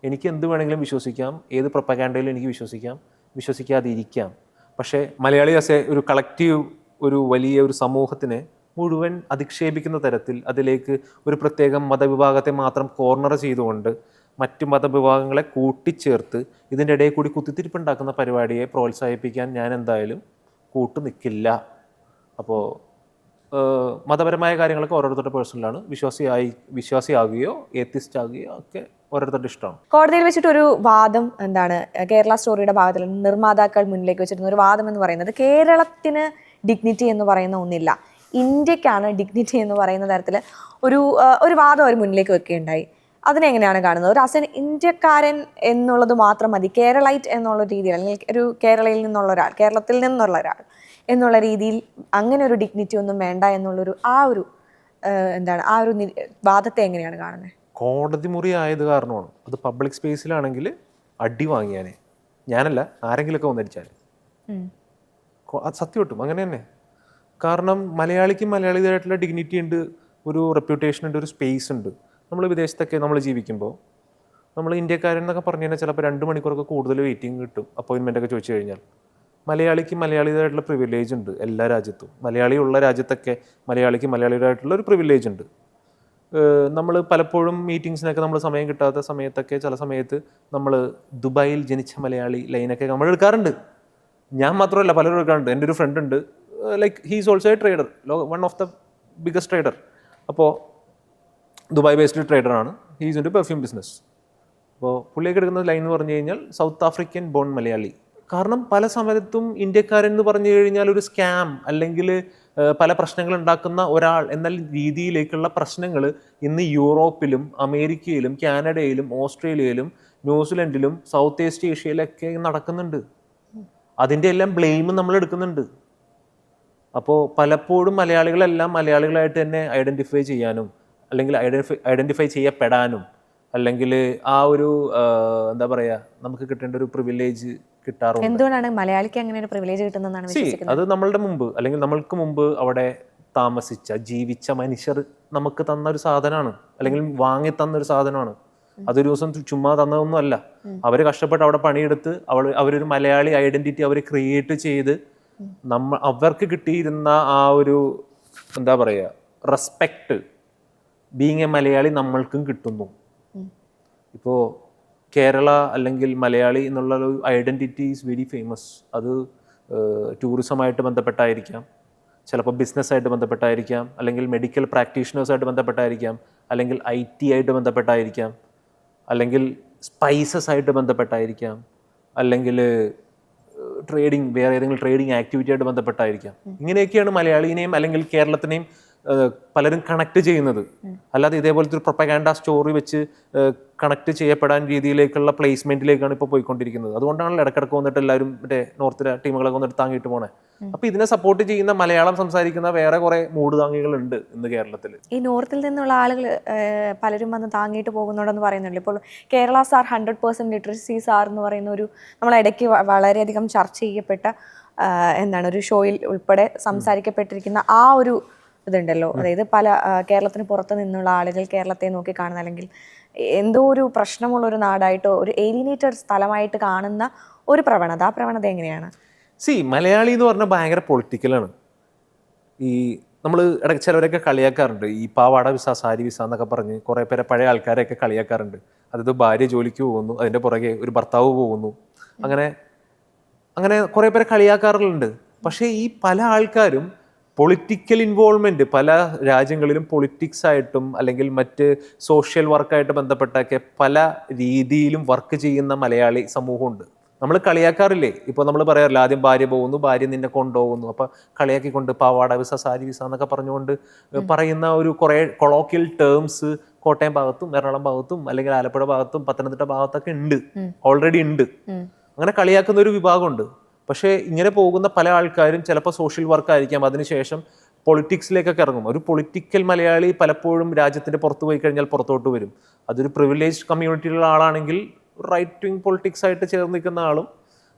എനിക്ക് എന്ത് വേണമെങ്കിലും വിശ്വസിക്കാം, ഏത് പ്രൊപ്പഗാൻഡയിലും എനിക്ക് വിശ്വസിക്കാം, വിശ്വസിക്കാതിരിക്കാം. പക്ഷേ മലയാളി ആസ് ഒരു കളക്റ്റീവ്, ഒരു വലിയ ഒരു സമൂഹത്തിനെ മുഴുവൻ അധിക്ഷേപിക്കുന്ന തരത്തിൽ അതിലേക്ക് ഒരു പ്രത്യേകം മതവിഭാഗത്തെ മാത്രം കോർണർ ചെയ്തുകൊണ്ട് മറ്റു മതവിഭാഗങ്ങളെ കൂട്ടിച്ചേർത്ത് ഇതിൻ്റെ ഇടയിൽ കൂടി കുത്തിത്തിരിപ്പുണ്ടാക്കുന്ന പരിപാടിയെ പ്രോത്സാഹിപ്പിക്കാൻ ഞാൻ എന്തായാലും നിൽക്കില്ല. അപ്പോൾ മതപരമായ കാര്യങ്ങളൊക്കെ ഓരോരുത്തരുടെ പേഴ്സണലാണ്. വിശ്വാസിയാകുകയോ ഏത്തിസ്റ്റ് ആകുകയോ ഒക്കെ ഓരോരുത്തരുടെ ഇഷ്ടമാണ്. കോടതിയിൽ വെച്ചിട്ടൊരു വാദം കേരള സ്റ്റോറിയുടെ ഭാഗത്തിൽ നിർമ്മാതാക്കൾ മുന്നിലേക്ക് വെച്ചിരുന്ന ഒരു വാദം എന്ന് പറയുന്നത് കേരളത്തിന് ഡിഗ്നിറ്റി എന്ന് പറയുന്ന ഒന്നില്ല, ഇന്ത്യക്കാണ് ഡിഗ്നിറ്റി എന്ന് പറയുന്ന തരത്തിൽ ഒരു വാദം അവർ മുന്നിലേക്ക് വെക്കുകയുണ്ടായി. അതിനെങ്ങനെയാണ് കാണുന്നത്? ഒരു ഇന്ത്യക്കാരൻ എന്നുള്ളത് മാത്രം മതി, കേരളൈറ്റ് എന്നുള്ള രീതിയിൽ, അല്ലെങ്കിൽ ഒരു കേരളത്തിൽ നിന്നുള്ള ഒരാൾ എന്നുള്ള രീതിയിൽ അങ്ങനെ ഒരു ഡിഗ്നിറ്റി ഒന്നും വേണ്ട എന്നുള്ളൊരു ആ ഒരു വാദത്തെ എങ്ങനെയാണ് കാണുന്നത്? കോടതി മുറി ആയത് കാരണമാണ്. അത് പബ്ലിക് സ്പേസിലാണെങ്കിൽ അടി വാങ്ങിയാനേ, ഞാനല്ല ആരെങ്കിലുമൊക്കെ വന്നടിച്ചാൽ. അത് സത്യം കിട്ടും, അങ്ങനെ തന്നെ. കാരണം മലയാളിക്ക് മലയാളിയായിട്ടുള്ള ഡിഗ്നിറ്റി ഉണ്ട്, ഒരു റെപ്യൂട്ടേഷൻ ഉണ്ട്, ഒരു സ്പേസ് ഉണ്ട്. നമ്മൾ വിദേശത്തൊക്കെ നമ്മൾ ജീവിക്കുമ്പോൾ നമ്മൾ ഇന്ത്യക്കാരെന്നൊക്കെ പറഞ്ഞു കഴിഞ്ഞാൽ ചിലപ്പോൾ 2 മണിക്കൂറൊക്കെ കൂടുതൽ വെയിറ്റിംഗ് കിട്ടും അപ്പോയിൻമെൻ്റ് ഒക്കെ ചോദിച്ചു കഴിഞ്ഞാൽ. മലയാളിക്ക് മലയാളിയായിട്ടുള്ള പ്രിവിലേജ് ഉണ്ട് എല്ലാ രാജ്യത്തും. മലയാളി ഉള്ള രാജ്യത്തൊക്കെ മലയാളിക്ക് മലയാളിയായിട്ടുള്ള ഒരു പ്രിവിലേജ് ഉണ്ട്. നമ്മൾ പലപ്പോഴും മീറ്റിങ്സിനൊക്കെ നമ്മൾ സമയം കിട്ടാത്ത സമയത്തൊക്കെ ചില സമയത്ത് നമ്മൾ ദുബായിൽ ജനിച്ച മലയാളി ലൈനൊക്കെ നമ്മൾ എടുക്കാറുണ്ട്. ഞാൻ മാത്രമല്ല, പലരും എടുക്കാറുണ്ട്. എൻ്റെ ഒരു ഫ്രണ്ട് ഉണ്ട്, like he's also a trader, one of the biggest trader. അപ്പോൾ ദുബായ് ബേസ്ഡ് ട്രേഡറാണ്. He's into perfume business. അപ്പോൾ പുള്ളിയൊക്കെ എടുക്കുന്ന ലൈൻ എന്ന് പറഞ്ഞു കഴിഞ്ഞാൽ സൗത്ത് ആഫ്രിക്കൻ ബോൺ മലയാളി. കാരണം പല സമയത്തും ഇന്ത്യക്കാരൻ എന്ന് പറഞ്ഞു കഴിഞ്ഞാൽ ഒരു സ്കാം അല്ലെങ്കിൽ പല പ്രശ്നങ്ങൾ ഉണ്ടാക്കുന്ന ഒരാൾ എന്ന രീതിയിലേക്കുള്ള പ്രശ്നങ്ങൾ ഇന്ന് യൂറോപ്പിലും അമേരിക്കയിലും കാനഡയിലും ഓസ്ട്രേലിയയിലും ന്യൂസിലൻഡിലും സൗത്ത് ഈസ്റ്റ് ഏഷ്യയിലൊക്കെ നടക്കുന്നുണ്ട്. അതിൻ്റെ എല്ലാം ബ്ലെയിം നമ്മൾ എടുക്കുന്നുണ്ട്. അപ്പോൾ പലപ്പോഴും മലയാളികളെല്ലാം മലയാളികളായിട്ട് തന്നെ ഐഡൻറ്റിഫൈ ചെയ്യാനും അല്ലെങ്കിൽ ഐഡൻറ്റിഫൈ ചെയ്യപ്പെടാനും അല്ലെങ്കിൽ ആ ഒരു എന്താ പറയുക, നമുക്ക് കിട്ടേണ്ട ഒരു പ്രിവിലേജ് കിട്ടാറുണ്ട്. എന്തുകൊണ്ടാണ് മലയാളിക്ക് അങ്ങനെ ഒരു പ്രിവിലേജ് കിട്ടുന്നതാണ് വിശ്വസിക്കുന്നത്? അത് നമ്മളുടെ മുമ്പ് അല്ലെങ്കിൽ നമ്മൾക്ക് മുമ്പ് അവിടെ താമസിച്ച ജീവിച്ച മനുഷ്യർ നമുക്ക് തന്ന ഒരു സാധനമാണ്, അല്ലെങ്കിൽ വാങ്ങി തന്നൊരു സാധനമാണ്. അതൊരു ദിവസം ചുമ്മാ തന്നതൊന്നും അല്ല. അവർ കഷ്ടപ്പെട്ട് അവിടെ പണിയെടുത്ത് അവരൊരു മലയാളി ഐഡന്റിറ്റി അവർ ക്രിയേറ്റ് ചെയ്ത് അവർക്ക് കിട്ടിയിരുന്ന ആ ഒരു എന്താ പറയുക റെസ്പെക്റ്റ്, ബീങ് എ മലയാളി നമ്മൾക്കും കിട്ടുന്നു. ഇപ്പോൾ കേരള അല്ലെങ്കിൽ മലയാളി എന്നുള്ള ഒരു ഐഡൻറ്റിറ്റി ഈസ് വെരി ഫേമസ്. അത് ടൂറിസമായിട്ട് ബന്ധപ്പെട്ടായിരിക്കാം, ചിലപ്പോൾ ബിസിനസ്സായിട്ട് ബന്ധപ്പെട്ടായിരിക്കാം, അല്ലെങ്കിൽ മെഡിക്കൽ പ്രാക്ടീഷണേഴ്സായിട്ട് ബന്ധപ്പെട്ടായിരിക്കാം, അല്ലെങ്കിൽ IT ആയിട്ട് ബന്ധപ്പെട്ടായിരിക്കാം, അല്ലെങ്കിൽ സ്പൈസസ് ആയിട്ട് ബന്ധപ്പെട്ടായിരിക്കാം, അല്ലെങ്കിൽ ട്രേഡിങ്, വേറെ ഏതെങ്കിലും ട്രേഡിങ് ആക്ടിവിറ്റി ആയിട്ട് ബന്ധപ്പെട്ടായിരിക്കാം. ഇങ്ങനെയൊക്കെയാണ് മലയാളീനെയും അല്ലെങ്കിൽ കേരളത്തിനെയും പലരും കണക്ട് ചെയ്യുന്നത്. അല്ലാതെ ഇതേപോലത്തെ ഒരു പ്രൊപ്പഗാൻഡ സ്റ്റോറി വെച്ച് കണക്ട് ചെയ്യപ്പെടാൻ രീതിയിലേക്കുള്ള പ്ലേസ്മെന്റിലേക്കാണ് ഇപ്പോൾ പോയിക്കൊണ്ടിരിക്കുന്നത്. അതുകൊണ്ടാണല്ലോ ഇടക്കിടക്ക് വന്നിട്ട് എല്ലാവരും മറ്റേ നോർത്തിലെ ടീമുകളൊക്കെ വന്നിട്ട് താങ്ങിയിട്ട് പോണേ. അപ്പൊ ഇതിനെ സപ്പോർട്ട് ചെയ്യുന്ന മലയാളം സംസാരിക്കുന്ന വേറെ കുറെ മൂട് താങ്ങികളുണ്ട് ഇന്ന് കേരളത്തിൽ. ഈ നോർത്തിൽ നിന്നുള്ള ആളുകൾ പലരും വന്ന് താങ്ങിയിട്ട് പോകുന്നുണ്ടെന്ന് പറയുന്നുണ്ട്. ഇപ്പോൾ കേരള സാർ 100% ലിറ്ററസി സാർ എന്ന് പറയുന്ന ഒരു നമ്മൾ ഇടയ്ക്ക് വളരെയധികം ചർച്ച ചെയ്യപ്പെട്ട എന്താണ് ഒരു ഷോയിൽ ഉൾപ്പെടെ സംസാരിക്കപ്പെട്ടിരിക്കുന്ന ആ ഒരു ഇതുണ്ടല്ലോ, അതായത് പല കേരളത്തിന് പുറത്ത് നിന്നുള്ള ആളുകൾ കേരളത്തെ നോക്കി കാണുന്ന അല്ലെങ്കിൽ എന്തോ ഒരു പ്രശ്നമുള്ള ഒരു നാടായിട്ടോ ഒരു ഏലിനേറ്റഡ് സ്ഥലമായിട്ട് കാണുന്ന ഒരു പ്രവണത, ആ പ്രവണത എങ്ങനെയാണ്? മലയാളി എന്ന് പറഞ്ഞാൽ ഭയങ്കര പൊളിറ്റിക്കലാണ്. ഈ നമ്മൾ ഇടയ്ക്ക് ചിലവരൊക്കെ കളിയാക്കാറുണ്ട്, ഈ പാവാട വിസ സാരി വിസ എന്നൊക്കെ പറഞ്ഞ് കുറേ പേരെ പഴയ ആൾക്കാരെയൊക്കെ കളിയാക്കാറുണ്ട്. അതായത് ഭാര്യ ജോലിക്ക് പോകുന്നു, അതിൻ്റെ പുറകെ ഒരു ഭർത്താവ് പോകുന്നു, അങ്ങനെ കുറേ പേരെ കളിയാക്കാറുണ്ട്. പക്ഷേ ഈ പല ആൾക്കാരും പൊളിറ്റിക്കൽ ഇൻവോൾവ്മെൻറ്റ് പല രാജ്യങ്ങളിലും പൊളിറ്റിക്സ് ആയിട്ടും അല്ലെങ്കിൽ മറ്റ് സോഷ്യൽ വർക്കായിട്ട് ബന്ധപ്പെട്ടൊക്കെ പല രീതിയിലും വർക്ക് ചെയ്യുന്ന മലയാളി സമൂഹമുണ്ട്. നമ്മൾ കളിയാക്കാറില്ലേ? ഇപ്പോൾ നമ്മൾ പറയാറില്ല, ആദ്യം ഭാര്യ പോകുന്നു, ഭാര്യ നിന്നെ കൊണ്ടുപോകുന്നു, അപ്പോൾ കളിയാക്കിക്കൊണ്ട് പാവാട വിസ സാരി വിസ എന്നൊക്കെ പറഞ്ഞുകൊണ്ട് പറയുന്ന ഒരു കുറേ കൊളോക്കിയൽ ടേംസ് കോട്ടയം ഭാഗത്തും എറണാകുളം ഭാഗത്തും അല്ലെങ്കിൽ ആലപ്പുഴ ഭാഗത്തും പത്തനംതിട്ട ഭാഗത്തൊക്കെ ഉണ്ട്, ഓൾറെഡി ഉണ്ട്. അങ്ങനെ കളിയാക്കുന്ന ഒരു വിഭാഗമുണ്ട്. പക്ഷേ ഇങ്ങനെ പോകുന്ന പല ആൾക്കാരും ചിലപ്പോൾ സോഷ്യൽ വർക്കായിരിക്കാം, അതിനുശേഷം പൊളിറ്റിക്സിലേക്കൊക്കെ ഇറങ്ങും. ഒരു പൊളിറ്റിക്കൽ മലയാളി പലപ്പോഴും രാജ്യത്തിൻ്റെ പുറത്ത് പോയി കഴിഞ്ഞാൽ പുറത്തോട്ട് വരും. അതൊരു പ്രിവിലേജ്ഡ് കമ്മ്യൂണിറ്റിയിലുള്ള ആളാണെങ്കിൽ റൈറ്റ് വിങ് പൊളിറ്റിക്സ് ആയിട്ട് ചേർന്ന് നിൽക്കുന്ന ആളും,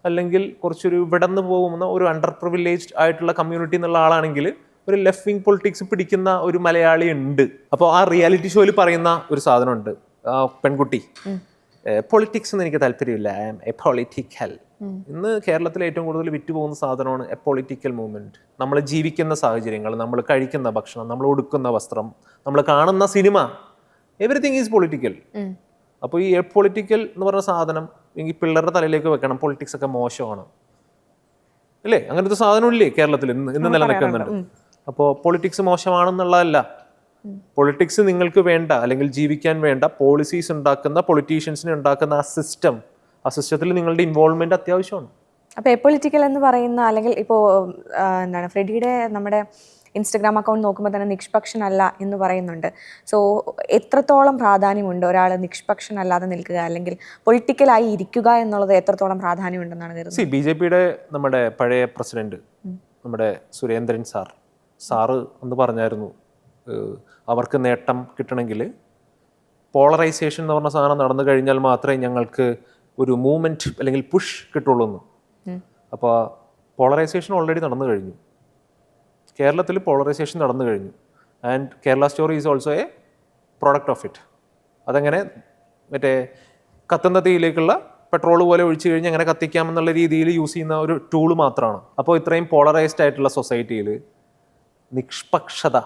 അല്ലെങ്കിൽ കുറച്ചൊരു വിടന്ന് പോകുന്ന ഒരു അണ്ടർ പ്രിവിലേജ്ഡ് ആയിട്ടുള്ള കമ്മ്യൂണിറ്റി എന്നുള്ള ആളാണെങ്കിൽ ഒരു ലെഫ്റ്റ് വിങ് പൊളിറ്റിക്സ് പിടിക്കുന്ന ഒരു മലയാളി ഉണ്ട്. അപ്പോൾ ആ റിയാലിറ്റി ഷോയിൽ പറയുന്ന ഒരു സാധനമുണ്ട്, പെൺകുട്ടി പൊളിറ്റിക്സ് ഒന്നും എനിക്ക് താല്പര്യമില്ല, ഐ ആം എ പൊളിറ്റിക്കൽ. ഇന്ന് കേരളത്തിൽ ഏറ്റവും കൂടുതൽ വിറ്റുപോകുന്ന സാധനമാണ് എ പൊളിറ്റിക്കൽ മൂവ്മെന്റ്. നമ്മൾ ജീവിക്കുന്ന സാഹചര്യങ്ങൾ, നമ്മൾ കഴിക്കുന്ന ഭക്ഷണം, നമ്മൾ ഉടുക്കുന്ന വസ്ത്രം, നമ്മൾ കാണുന്ന സിനിമ, എവറിത്തിങ് ഈസ് പൊളിറ്റിക്കൽ. അപ്പോൾ ഈ എ പൊളിറ്റിക്കൽ എന്ന് പറഞ്ഞ സാധനം ഈ പിള്ളേരുടെ തലയിലേക്ക് വെക്കണം, പൊളിറ്റിക്സ് ഒക്കെ മോശമാണ് അല്ലേ? അങ്ങനത്തെ സാധനം ഇല്ലേ കേരളത്തിൽ ഇന്ന് നിലനിൽക്കുന്നുണ്ട്. അപ്പോൾ പൊളിറ്റിക്സ് മോശമാണെന്നുള്ളതല്ല, പൊളിറ്റിക്സ് നിങ്ങൾക്ക് വേണ്ട അല്ലെങ്കിൽ ജീവിക്കാൻ വേണ്ട പോളിസീസ് ഉണ്ടാക്കുന്ന പൊളിറ്റീഷ്യൻസിനെ ഉണ്ടാക്കുന്ന ആ സിസ്റ്റത്തിൽ നിങ്ങളുടെ ഇൻവോൾവ്മെന്റ് അത്യാവശ്യമാണ്. അപ്പോൾ എപ്പൊളിറ്റിക്കൽ എന്ന് പറയുന്ന അല്ലെങ്കിൽ ഇപ്പോൾ എന്താണ് ഫ്രെഡിയുടെ നമ്മുടെ ഇൻസ്റ്റഗ്രാം അക്കൗണ്ട് നോക്കുമ്പോൾ തന്നെ നിഷ്പക്ഷനല്ല എന്ന് പറയുന്നുണ്ട്. സോ എത്രത്തോളം പ്രാധാന്യമുണ്ട് ഒരാൾ നിഷ്പക്ഷനല്ലാതെ നിൽക്കുക അല്ലെങ്കിൽ പൊളിറ്റിക്കലായി ഇരിക്കുക എന്നുള്ളത് എത്രത്തോളം പ്രാധാന്യമുണ്ടെന്നാണ് കരുതുന്നത്? BJPയുടെ നമ്മുടെ പഴയ പ്രസിഡന്റ് നമ്മുടെ സുരേന്ദ്രൻ സാറ് എന്ന് പറഞ്ഞായിരുന്നു, അവർക്ക് നേട്ടം കിട്ടണമെങ്കിൽ പോളറൈസേഷൻ എന്ന് പറഞ്ഞ സാധനം നടന്നു കഴിഞ്ഞാൽ മാത്രമേ ഞങ്ങൾക്ക് ഒരു മൂവ്മെൻറ്റ് അല്ലെങ്കിൽ പുഷ് കിട്ടുള്ളൂ എന്ന്. അപ്പോൾ പോളറൈസേഷൻ ഓൾറെഡി നടന്നു കഴിഞ്ഞു. കേരളത്തിൽ പോളറൈസേഷൻ നടന്നു കഴിഞ്ഞു. And Kerala story is also A product of it. അതെങ്ങനെ മറ്റേ കത്തുന്ന തീയിലേക്കുള്ള പെട്രോൾ പോലെ ഒഴിച്ചു കഴിഞ്ഞ് അങ്ങനെ കത്തിക്കാമെന്നുള്ള രീതിയിൽ യൂസ് ചെയ്യുന്ന ഒരു ടൂള് മാത്രമാണ്. അപ്പോൾ ഇത്രയും പോളറൈസ്ഡ് ആയിട്ടുള്ള സൊസൈറ്റിയിൽ നിഷ്പക്ഷത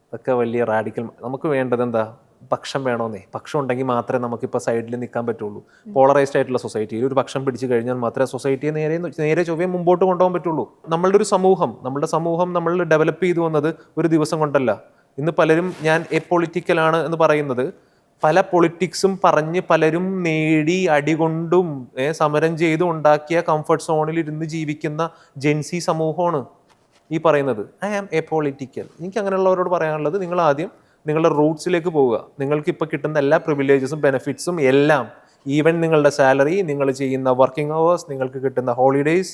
അതൊക്കെ വലിയ റാഡിക്കൽ. നമുക്ക് വേണ്ടത് എന്താ? പക്ഷം വേണമെന്നേ. പക്ഷം ഉണ്ടെങ്കിൽ മാത്രമേ നമുക്കിപ്പോൾ സൈഡിൽ നിൽക്കാൻ പറ്റുള്ളൂ. പോളറൈസ്ഡ് ആയിട്ടുള്ള സൊസൈറ്റിയിൽ ഒരു പക്ഷം പിടിച്ചു കഴിഞ്ഞാൽ മാത്രമേ സൊസൈറ്റിയെ നേരെ ചൊവ്വേ മുമ്പോട്ട് കൊണ്ടുപോകാൻ പറ്റുള്ളൂ. നമ്മളുടെ ഒരു സമൂഹം നമ്മൾ ഡെവലപ്പ് ചെയ്തു വന്നത് ഒരു ദിവസം കൊണ്ടല്ല. ഇന്ന് പലരും ഞാൻ എപൊളിറ്റിക്കലാണ് എന്ന് പറയുന്നത് പല പൊളിറ്റിക്സും പറഞ്ഞ് പലരും നേടി അടികൊണ്ടും സമരം ചെയ്തും ഉണ്ടാക്കിയ കംഫർട്ട് സോണിൽ ഇരുന്ന് ജീവിക്കുന്ന ജെൻസി സമൂഹമാണ് ഈ പറയുന്നത്. I am apolitical. എനിക്ക് അങ്ങനെയുള്ളവരോട് പറയാനുള്ളത്, നിങ്ങൾ ആദ്യം നിങ്ങളുടെ റൂട്ട്സിലേക്ക് പോവുക. നിങ്ങൾക്ക് ഇപ്പോൾ കിട്ടുന്ന എല്ലാ പ്രിവിലേജസും ബെനിഫിറ്റ്സും എല്ലാം, ഈവൻ നിങ്ങളുടെ സാലറി, നിങ്ങൾ ചെയ്യുന്ന വർക്കിംഗ് അവേഴ്സ്, നിങ്ങൾക്ക് കിട്ടുന്ന ഹോളിഡേയ്സ്,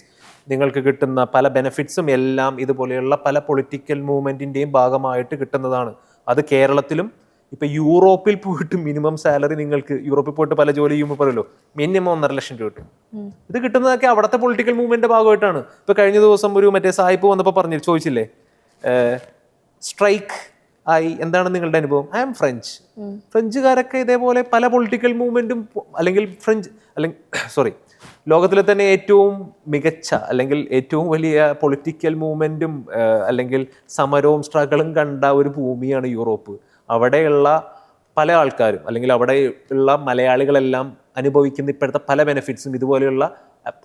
നിങ്ങൾക്ക് കിട്ടുന്ന പല ബെനിഫിറ്റ്സും എല്ലാം ഇതുപോലെയുള്ള പല പൊളിറ്റിക്കൽ മൂവ്മെൻറ്റിൻ്റെയും ഭാഗമായിട്ട് കിട്ടുന്നതാണ്. അത് കേരളത്തിലും ഇപ്പം യൂറോപ്പിൽ പോയിട്ട് മിനിമം സാലറി നിങ്ങൾക്ക് യൂറോപ്പിൽ പോയിട്ട് പല ജോലി ചെയ്യുമ്പോൾ പറയുമല്ലോ മിനിമം 1.5 ലക്ഷം രൂപ കിട്ടും. ഇത് കിട്ടുന്നതൊക്കെ അവിടുത്തെ പൊളിറ്റിക്കൽ മൂവ്മെൻറ്റിൻ്റെ ഭാഗമായിട്ടാണ്. ഇപ്പോൾ കഴിഞ്ഞ ദിവസം ഒരു മറ്റേ സായിപ്പ് വന്നപ്പോൾ ചോദിച്ചില്ലേ സ്ട്രൈക്ക് ആയി, എന്താണ് നിങ്ങളുടെ അനുഭവം? ഐ ആം ഫ്രഞ്ചുകാരൊക്കെ ഇതേപോലെ പല പൊളിറ്റിക്കൽ മൂവ്മെൻറ്റും ലോകത്തിലെ തന്നെ ഏറ്റവും മികച്ച അല്ലെങ്കിൽ ഏറ്റവും വലിയ പൊളിറ്റിക്കൽ മൂവ്മെൻറ്റും അല്ലെങ്കിൽ സമരവും സ്ട്രഗിളും കണ്ട ഒരു ഭൂമിയാണ് യൂറോപ്പ്. അവിടെയുള്ള പല ആൾക്കാരും അല്ലെങ്കിൽ അവിടെ ഉള്ള മലയാളികളെല്ലാം അനുഭവിക്കുന്ന ഇപ്പോഴത്തെ പല ബെനിഫിറ്റ്സും ഇതുപോലെയുള്ള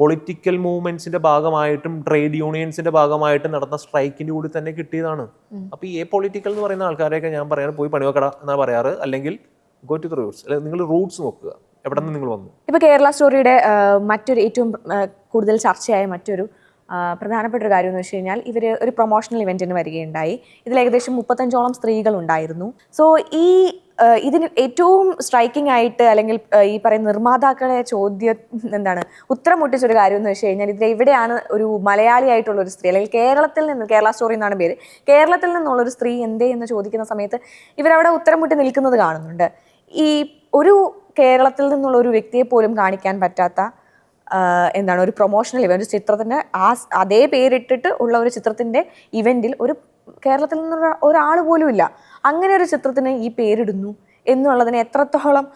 പൊളിറ്റിക്കൽ മൂവ്മെന്റ്സിന്റെ ഭാഗമായിട്ടും ട്രേഡ് യൂണിയൻസിന്റെ ഭാഗമായിട്ടും നടന്ന സ്ട്രൈക്കിന്റെ കൂടി തന്നെ കിട്ടിയതാണ്. അപ്പൊ ഈ പൊളിറ്റിക്കൽ എന്ന് പറയുന്ന ആൾക്കാരെയൊക്കെ ഞാൻ പറയാറ് പോയി പണിവെക്കട എന്നാ പറയാറ്, അല്ലെങ്കിൽ ഗോ ടു ദ റൂട്ട്സ്. അല്ലെങ്കിൽ നിങ്ങൾ റൂട്ട്സ് നോക്കുക, എവിടെ നിന്ന് നിങ്ങൾ വന്നു. ഇപ്പൊ കേരള സ്റ്റോറിയുടെ മറ്റൊരു ഏറ്റവും കൂടുതൽ ചർച്ചയായ മറ്റൊരു പ്രധാനപ്പെട്ട ഒരു കാര്യം എന്ന് വെച്ച് കഴിഞ്ഞാൽ ഇവർ ഒരു പ്രൊമോഷണൽ ഇവന്റിന് വരികയുണ്ടായി. ഇതിൽ ഏകദേശം 35ഓളം സ്ത്രീകൾ ഉണ്ടായിരുന്നു. സോ ഇതിന് ഏറ്റവും സ്ട്രൈക്കിംഗ് ആയിട്ട് അല്ലെങ്കിൽ ഈ പറയുന്ന നിർമ്മാതാക്കളെ ഉത്തരം മുട്ടിച്ചൊരു കാര്യം എന്ന് വെച്ച് കഴിഞ്ഞാൽ ഇതിൽ എവിടെയാണ് ഒരു മലയാളിയായിട്ടുള്ള ഒരു സ്ത്രീ അല്ലെങ്കിൽ കേരള സ്റ്റോറി എന്നാണ് പേര്, കേരളത്തിൽ നിന്നുള്ളൊരു സ്ത്രീ എന്തേ എന്ന് ചോദിക്കുന്ന സമയത്ത് ഇവരവിടെ ഉത്തരം മുട്ടി നിൽക്കുന്നത് കാണുന്നുണ്ട്. ഈ ഒരു കേരളത്തിൽ നിന്നുള്ള ഒരു വ്യക്തിയെ പോലും കാണിക്കാൻ പറ്റാത്ത ഒരു പ്രൊമോഷണൽ ഇവന്റ്, ഒരു ചിത്രത്തിന്റെ അതേ പേരിട്ടിട്ട് ഉള്ള ഒരു ചിത്രത്തിന്റെ ഇവന്റിൽ ഒരു കേരളത്തിൽ നിന്നുള്ള ഒരാൾ പോലും ഇല്ല. അങ്ങനെ ഒരു ചിത്രത്തിന് ഈ പേരിടുന്നു എന്നുള്ളതിനെ എത്രത്തോളം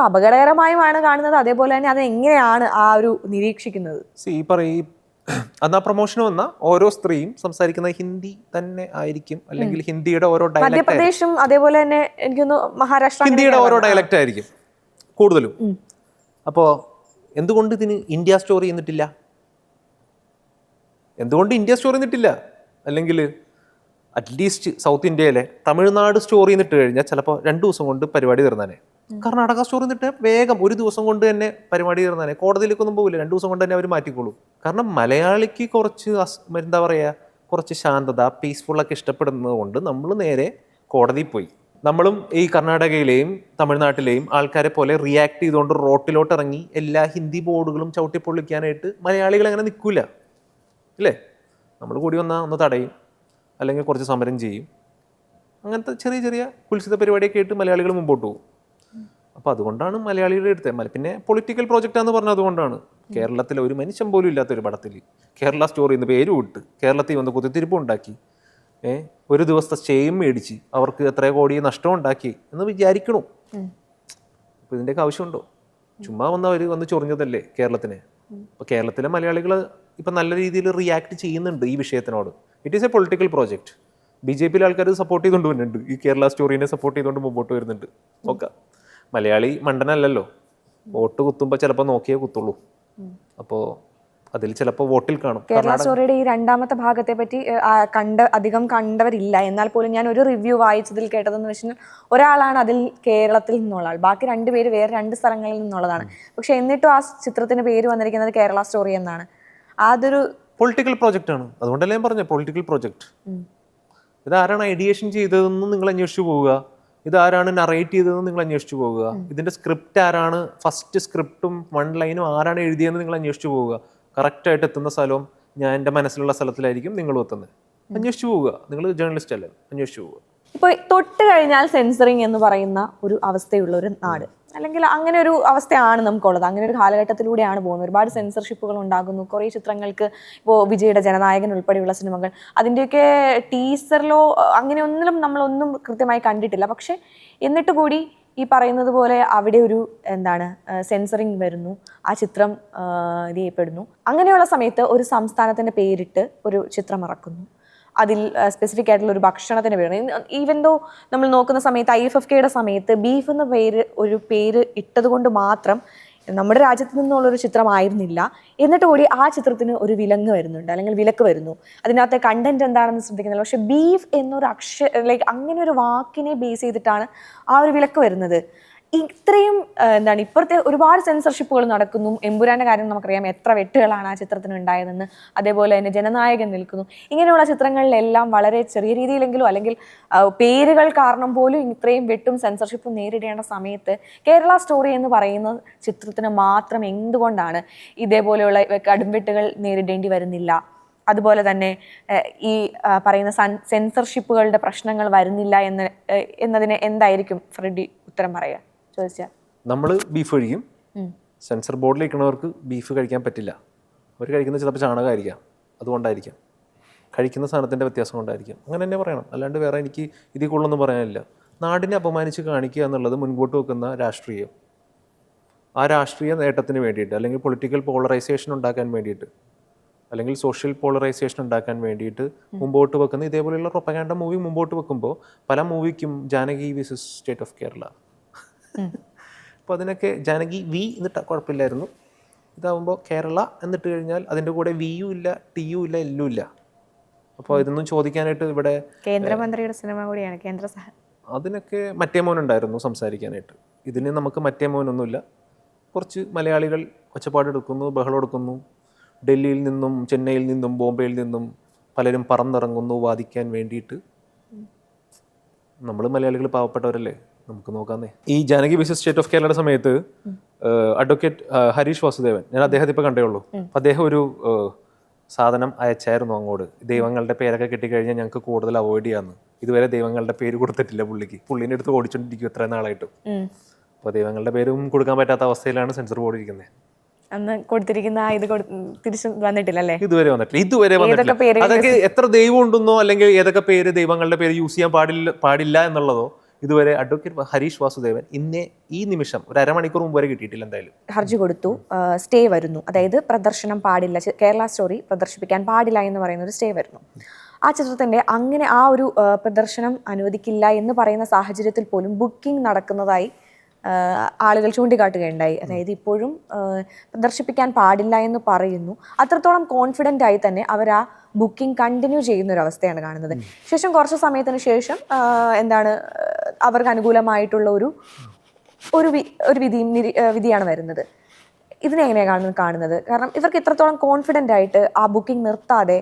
അപകടകരമായുമാണ് കാണുന്നത്, അതേപോലെ തന്നെ അത് എങ്ങനെയാണ് ആ ഒരു നിരീക്ഷിക്കുന്നത്? അന്ന് ആ പ്രൊമോഷൻ വന്ന ഓരോ സ്ത്രീയും സംസാരിക്കുന്ന ഹിന്ദി തന്നെ ആയിരിക്കും, അല്ലെങ്കിൽ ഹിന്ദിയുടെ ഓരോ ഡയലക്ട്, മധ്യപ്രദേശും അതേപോലെ തന്നെ എനിക്കൊന്ന് മഹാരാഷ്ട്ര, ഹിന്ദിയുടെ ഓരോ ഡയലക്റ്റ് ആയിരിക്കും കൂടുതലും. അപ്പോൾ എന്തുകൊണ്ട് ഇതിന് ഇന്ത്യ സ്റ്റോറി എന്നിട്ടില്ല? എന്തുകൊണ്ട് ഇന്ത്യ സ്റ്റോറി എന്നിട്ടില്ല? അല്ലെങ്കിൽ അറ്റ്ലീസ്റ്റ് സൗത്ത് ഇന്ത്യയിലെ തമിഴ്നാട് സ്റ്റോറി എന്നിട്ട് കഴിഞ്ഞാൽ ചിലപ്പോൾ 2 ദിവസം കൊണ്ട് പരിപാടി തീർന്നാനേ. കർണാടക സ്റ്റോറി എന്നിട്ട് വേഗം 1 ദിവസം കൊണ്ട് തന്നെ പരിപാടി തീർന്നാനേ. കോടതിയിലേക്കൊന്നും പോകില്ല, 2 ദിവസം കൊണ്ട് തന്നെ അവർ മാറ്റിക്കോളും. കാരണം മലയാളിക്ക് കുറച്ച് കുറച്ച് ശാന്തത, പീസ്ഫുള്ളൊക്കെ ഇഷ്ടപ്പെടുന്നത് കൊണ്ട് നമ്മൾ നേരെ കോടതിയിൽ പോയി. നമ്മളും ഈ കർണാടകയിലെയും തമിഴ്നാട്ടിലെയും ആൾക്കാരെ പോലെ റിയാക്ട് ചെയ്തുകൊണ്ട് റോട്ടിലോട്ട് ഇറങ്ങി എല്ലാ ഹിന്ദി ബോർഡുകളും ചവിട്ടിപ്പൊള്ളിക്കാനായിട്ട് മലയാളികൾ അങ്ങനെ നിൽക്കില്ല, ഇല്ലേ? നമ്മൾ കൂടി വന്നാൽ ഒന്ന് തടയും, അല്ലെങ്കിൽ കുറച്ച് സമരം ചെയ്യും. അങ്ങനത്തെ ചെറിയ ചെറിയ കുൽസിത പരിപാടിയൊക്കെ ആയിട്ട് മലയാളികൾ മുമ്പോട്ട് പോകും. അപ്പോൾ അതുകൊണ്ടാണ് മലയാളികളുടെ അടുത്ത് പിന്നെ പൊളിറ്റിക്കൽ പ്രോജക്റ്റാന്ന് പറഞ്ഞത്. അതുകൊണ്ടാണ് കേരളത്തിലെ ഒരു മനുഷ്യൻ പോലും ഇല്ലാത്തൊരു പടത്തിൽ കേരള സ്റ്റോറി എന്ന് പേര് വിട്ട് കേരളത്തിൽ വന്ന് കുത്തിത്തിരിപ്പ് ഉണ്ടാക്കി, ഒരു ദിവസത്തെ സ്റ്റേയും മേടിച്ച് അവർക്ക് എത്ര കോടി നഷ്ടം ഉണ്ടാക്കി എന്ന് വിചാരിക്കണു. അപ്പോൾ ഇതിൻ്റെയൊക്കെ ആവശ്യമുണ്ടോ? ചുമ്മാ വന്ന് ചൊറിഞ്ഞതല്ലേ കേരളത്തിനെ. അപ്പോൾ കേരളത്തിലെ മലയാളികൾ ഇപ്പം നല്ല രീതിയിൽ റിയാക്ട് ചെയ്യുന്നുണ്ട് ഈ വിഷയത്തിനോട്. It is a political project. BJP ആൾക്കാർ സപ്പോർട്ട് ചെയ്തുകൊണ്ട് വരുന്നുണ്ട്, ഈ കേരള സ്റ്റോറീനെ സപ്പോർട്ട് ചെയ്തുകൊണ്ട് മുമ്പോട്ട് വരുന്നുണ്ട്. നോക്കാം, മലയാളി മണ്ടനല്ലല്ലോ, വോട്ട് കുത്തുമ്പോൾ ചിലപ്പോൾ നോക്കിയേ കുത്തുള്ളൂ. അപ്പോൾ അതിൽ ചിലപ്പോൾ വോട്ടിൽ കാണും. കേരള സ്റ്റോറിയുടെ ഈ രണ്ടാമത്തെ ഭാഗത്തെ പറ്റി അധികം കണ്ടവരില്ല. എന്നാൽ പോലും ഞാൻ ഒരു റിവ്യൂ വായിച്ചതിൽ കേട്ടതെന്ന് വെച്ചാൽ ഒരാളാണ് അതിൽ കേരളത്തിൽ നിന്നുള്ള ആൾ, ബാക്കി 2 പേര് വേറെ 2 സ്ഥലങ്ങളിൽ നിന്നുള്ളതാണ്. പക്ഷെ എന്നിട്ടും ആ ചിത്രത്തിന് പേര് വന്നിരിക്കുന്നത് കേരള സ്റ്റോറി എന്നാണ്. അതൊരു പൊളിറ്റിക്കൽ പ്രോജക്റ്റ് ആണ്. അതുകൊണ്ടല്ലേ ഞാൻ പറഞ്ഞ പൊളിറ്റിക്കൽ പ്രോജക്റ്റ്. ഇതാരാണ് ഐഡിയേഷൻ ചെയ്തതെന്ന് നിങ്ങൾ അന്വേഷിച്ചു പോവുക, ഇതാരാണ് നറേറ്റ് ചെയ്തതെന്ന് നിങ്ങൾ അന്വേഷിച്ചു പോവുക, ഇതിന്റെ സ്ക്രിപ്റ്റ് ആരാണ്, ഫസ്റ്റ് സ്ക്രിപ്റ്റും 1 ലൈനും ആരാണ് എഴുതിയതെന്ന് നിങ്ങൾ അന്വേഷിച്ചു പോവുക. കറക്റ്റായിട്ട് എത്തുന്ന സ്ഥലവും ഞാൻ എൻ്റെ മനസ്സിലുള്ള സ്ഥലത്തിലായിരിക്കും നിങ്ങളും എത്തുന്നത്. അന്വേഷിച്ചു പോവുക. നിങ്ങൾ ജേർണലിസ്റ്റ് അല്ലേ, അന്വേഷിച്ചു പോവുക. ഇപ്പോൾ തൊട്ട് കഴിഞ്ഞാൽ സെൻസറിങ് എന്ന് പറയുന്ന ഒരു അവസ്ഥയുള്ള ഒരു നാട്, അല്ലെങ്കിൽ അങ്ങനെ ഒരു അവസ്ഥയാണ് നമുക്കുള്ളത്. അങ്ങനെ ഒരു കാലഘട്ടത്തിലൂടെയാണ് പോകുന്നത്. ഒരുപാട് സെൻസർഷിപ്പുകൾ ഉണ്ടാകുന്നു. കുറേ ചിത്രങ്ങൾക്ക്, ഇപ്പോൾ വിജയുടെ ജനനായകൻ ഉൾപ്പെടെയുള്ള സിനിമകൾ, അതിൻ്റെയൊക്കെ ടീസറിലോ അങ്ങനെ ഒന്നിലും നമ്മളൊന്നും കൃത്യമായി കണ്ടിട്ടില്ല. പക്ഷെ എന്നിട്ട് കൂടി ഈ പറയുന്നത് പോലെ അവിടെ ഒരു സെൻസറിങ് വരുന്നു, ആ ചിത്രം ഇത് ചെയ്യപ്പെടുന്നു. അങ്ങനെയുള്ള സമയത്ത് ഒരു സംസ്ഥാനത്തിൻ്റെ പേരിട്ട് ഒരു ചിത്രം ഇറക്കുന്നു. അതിൽ സ്പെസിഫിക് ആയിട്ടുള്ള ഒരു ഭക്ഷണത്തിന് പേര്, ഈവൻ ദോ നമ്മൾ നോക്കുന്ന സമയത്ത് IFFKയുടെ സമയത്ത് ബീഫ് എന്ന പേര് ഇട്ടത് കൊണ്ട് മാത്രം നമ്മുടെ രാജ്യത്ത് നിന്നുള്ളൊരു ചിത്രമായിരുന്നില്ല. എന്നിട്ട് കൂടി ആ ചിത്രത്തിന് ഒരു വിലങ്ങ് വരുന്നുണ്ട്, അല്ലെങ്കിൽ വിലക്ക് വരുന്നു. അതിനകത്തെ കണ്ടന്റ് എന്താണെന്ന് ശ്രദ്ധിക്കുന്നില്ല. പക്ഷെ ബീഫ് എന്നൊരു അങ്ങനെ ഒരു വാക്കിനെ ബേസ് ചെയ്തിട്ടാണ് ആ ഒരു വിലക്ക് വരുന്നത്. ഇത്രയും ഇപ്പുറത്തെ ഒരുപാട് സെൻസർഷിപ്പുകൾ നടക്കുന്നു. എമ്പുരാന്റെ കാര്യം നമുക്കറിയാം, എത്ര വെട്ടുകളാണ് ആ ചിത്രത്തിന് ഉണ്ടായതെന്ന്. അതേപോലെ തന്നെ ജനനായകൻ നിൽക്കുന്നു. ഇങ്ങനെയുള്ള ചിത്രങ്ങളിലെല്ലാം വളരെ ചെറിയ രീതിയിലെങ്കിലും, അല്ലെങ്കിൽ പേരുകൾ കാരണം പോലും ഇത്രയും വെട്ടും സെൻസർഷിപ്പും നേരിടേണ്ട സമയത്ത് കേരള സ്റ്റോറി എന്ന് പറയുന്ന ചിത്രത്തിന് മാത്രം എന്തുകൊണ്ടാണ് ഇതേപോലെയുള്ള കടുംവെട്ടുകൾ നേരിടേണ്ടി വരുന്നില്ല? അതുപോലെ തന്നെ ഈ പറയുന്ന സെൻസർഷിപ്പുകളുടെ പ്രശ്നങ്ങൾ വരുന്നില്ല എന്നതിന് എന്തായിരിക്കും ഫ്രെഡി ഉത്തരം പറയുക ചോദിച്ചാൽ? നമ്മൾ ബീഫ് കഴിക്കും. സെൻസർ ബോർഡിൽ ഇരിക്കുന്നവർക്ക് ബീഫ് കഴിക്കാൻ പറ്റില്ല. അവർ കഴിക്കുന്നത് ചിലപ്പോൾ ചാണകമായിരിക്കാം, അതുകൊണ്ടായിരിക്കാം. കഴിക്കുന്ന സാധനത്തിൻ്റെ വ്യത്യാസം കൊണ്ടായിരിക്കും. അങ്ങനെ തന്നെ പറയണം, അല്ലാണ്ട് വേറെ എനിക്ക് ഇതിൽ കൂടുതലൊന്നും പറയാനില്ല. നാടിനെ അപമാനിച്ച് കാണിക്കുക എന്നുള്ളത് മുൻപോട്ട് വെക്കുന്ന രാഷ്ട്രീയം, ആ രാഷ്ട്രീയ നേട്ടത്തിന് വേണ്ടിയിട്ട്, അല്ലെങ്കിൽ പൊളിറ്റിക്കൽ പോളറൈസേഷൻ ഉണ്ടാക്കാൻ വേണ്ടിയിട്ട്, അല്ലെങ്കിൽ സോഷ്യൽ പോളറൈസേഷൻ ഉണ്ടാക്കാൻ വേണ്ടിയിട്ട് മുമ്പോട്ട് വെക്കുന്ന ഇതേപോലെയുള്ള പ്രൊപ്പഗാൻഡ മൂവി മുമ്പോട്ട് വെക്കുമ്പോൾ പല മൂവിക്കും Janaki versus state of Kerala, അപ്പോൾ അതിനൊക്കെ ജാനകി വി എന്നിട്ട് കുഴപ്പമില്ലായിരുന്നു. ഇതാവുമ്പോൾ കേരള എന്നിട്ട് കഴിഞ്ഞാൽ അതിൻ്റെ കൂടെ വിയും ഇല്ല, ടിയും ഇല്ല, എല്ലും ഇല്ല. അപ്പോൾ ഇതൊന്നും ചോദിക്കാനായിട്ട് ഇവിടെ കേന്ദ്രമന്ത്രിയുടെ സിനിമ കൂടിയാണ് കേന്ദ്ര അതിനൊക്കെ മറ്റേ മോനുണ്ടായിരുന്നു സംസാരിക്കാനായിട്ട്. ഇതിന് നമുക്ക് മറ്റേ മോനൊന്നുമില്ല. കുറച്ച് മലയാളികൾ ഒച്ചപ്പാടെടുക്കുന്നു, ബഹളം എടുക്കുന്നു. ഡൽഹിയിൽ നിന്നും, ചെന്നൈയിൽ നിന്നും, ബോംബെയിൽ നിന്നും പലരും പറന്നിറങ്ങുന്നു വാദിക്കാൻ വേണ്ടിയിട്ട്. നമ്മൾ മലയാളികൾ പാവപ്പെട്ടവരല്ലേ, നമുക്ക് നോക്കാന്നേ. ഈ ജാനകി വിസസ് സ്റ്റേറ്റ് ഓഫ് കേരളയുടെ സമയത്ത് അഡ്വക്കേറ്റ് ഹരീഷ് വാസുദേവൻ, ഞാൻ അദ്ദേഹത്തെ ഇപ്പോൾ കണ്ടേ ഉള്ളൂ, അദ്ദേഹം ഒരു സാധനം അയച്ചായിരുന്നു അങ്ങോട്ട്. ദൈവങ്ങളുടെ പേരൊക്കെ കിട്ടിക്കഴിഞ്ഞാൽ ഞങ്ങൾക്ക് കൂടുതൽ അവോയ്ഡ് ചെയ്യാമെന്ന്. ഇതുവരെ ദൈവങ്ങളുടെ പേര് കൊടുത്തിട്ടില്ല പുള്ളിക്ക്. പുള്ളീൻ്റെ അടുത്ത് ഓടിച്ചോണ്ടിരിക്കും ഇത്ര നാളായിട്ടും. അപ്പോൾ ദൈവങ്ങളുടെ പേരും കൊടുക്കാൻ പറ്റാത്ത അവസ്ഥയിലാണ് സെൻസർ ബോർഡ് ഇരിക്കുന്നത്. അന്ന് കൊടുത്തിരിക്കുന്ന തിരിച്ചു വന്നിട്ടില്ല, ഇതുവരെ വന്നിട്ടില്ല. അതൊക്കെ എത്ര ദൈവം ഉണ്ടെന്നോ, അല്ലെങ്കിൽ ഏതൊക്കെ പേര് ദൈവങ്ങളുടെ പേര് യൂസ് ചെയ്യാൻ പാടില്ല എന്നുള്ളതോ ഇതുവരെ അഡ്വക്കേറ്റ് ഹരീഷ് വാസുദേവൻ ഈ നിമിഷം ഒരു അരമണിക്കൂർ മുമ്പ് വരെ കിട്ടിയിട്ടില്ല. എന്തായാലും ഹർജി കൊടുത്തു, സ്റ്റേ വരുന്നു. അതായത് പ്രദർശനം പാടില്ല, കേരള സ്റ്റോറി പ്രദർശിപ്പിക്കാൻ പാടില്ല എന്ന് പറയുന്ന ഒരു സ്റ്റേ വരുന്നു. ആ ചിത്രത്തിന്റെ അങ്ങനെ ആ ഒരു പ്രദർശനം അനുവദിക്കില്ല എന്ന് പറയുന്ന സാഹചര്യത്തിൽ പോലും ബുക്കിംഗ് നടക്കുന്നതായി ആളുകൾ ചൂണ്ടിക്കാട്ടുകയുണ്ടായി. അതായത് ഇപ്പോഴും പ്രദർശിപ്പിക്കാൻ പാടില്ല എന്ന് പറയുന്നു. അത്രത്തോളം കോൺഫിഡൻ്റ് ആയി തന്നെ അവർ ആ ബുക്കിംഗ് കണ്ടിന്യൂ ചെയ്യുന്ന ഒരു അവസ്ഥയാണ് കാണുന്നത്. ശേഷം കുറച്ച് സമയത്തിന് ശേഷം അവർക്ക് അനുകൂലമായിട്ടുള്ള ഒരു വിധിയാണ് വരുന്നത്. ഇതിനെങ്ങനെയാണ് കാണുന്നത്? കാരണം ഇവർക്ക് ഇത്രത്തോളം കോൺഫിഡൻ്റ് ആയിട്ട് ആ ബുക്കിംഗ് നിർത്താതെ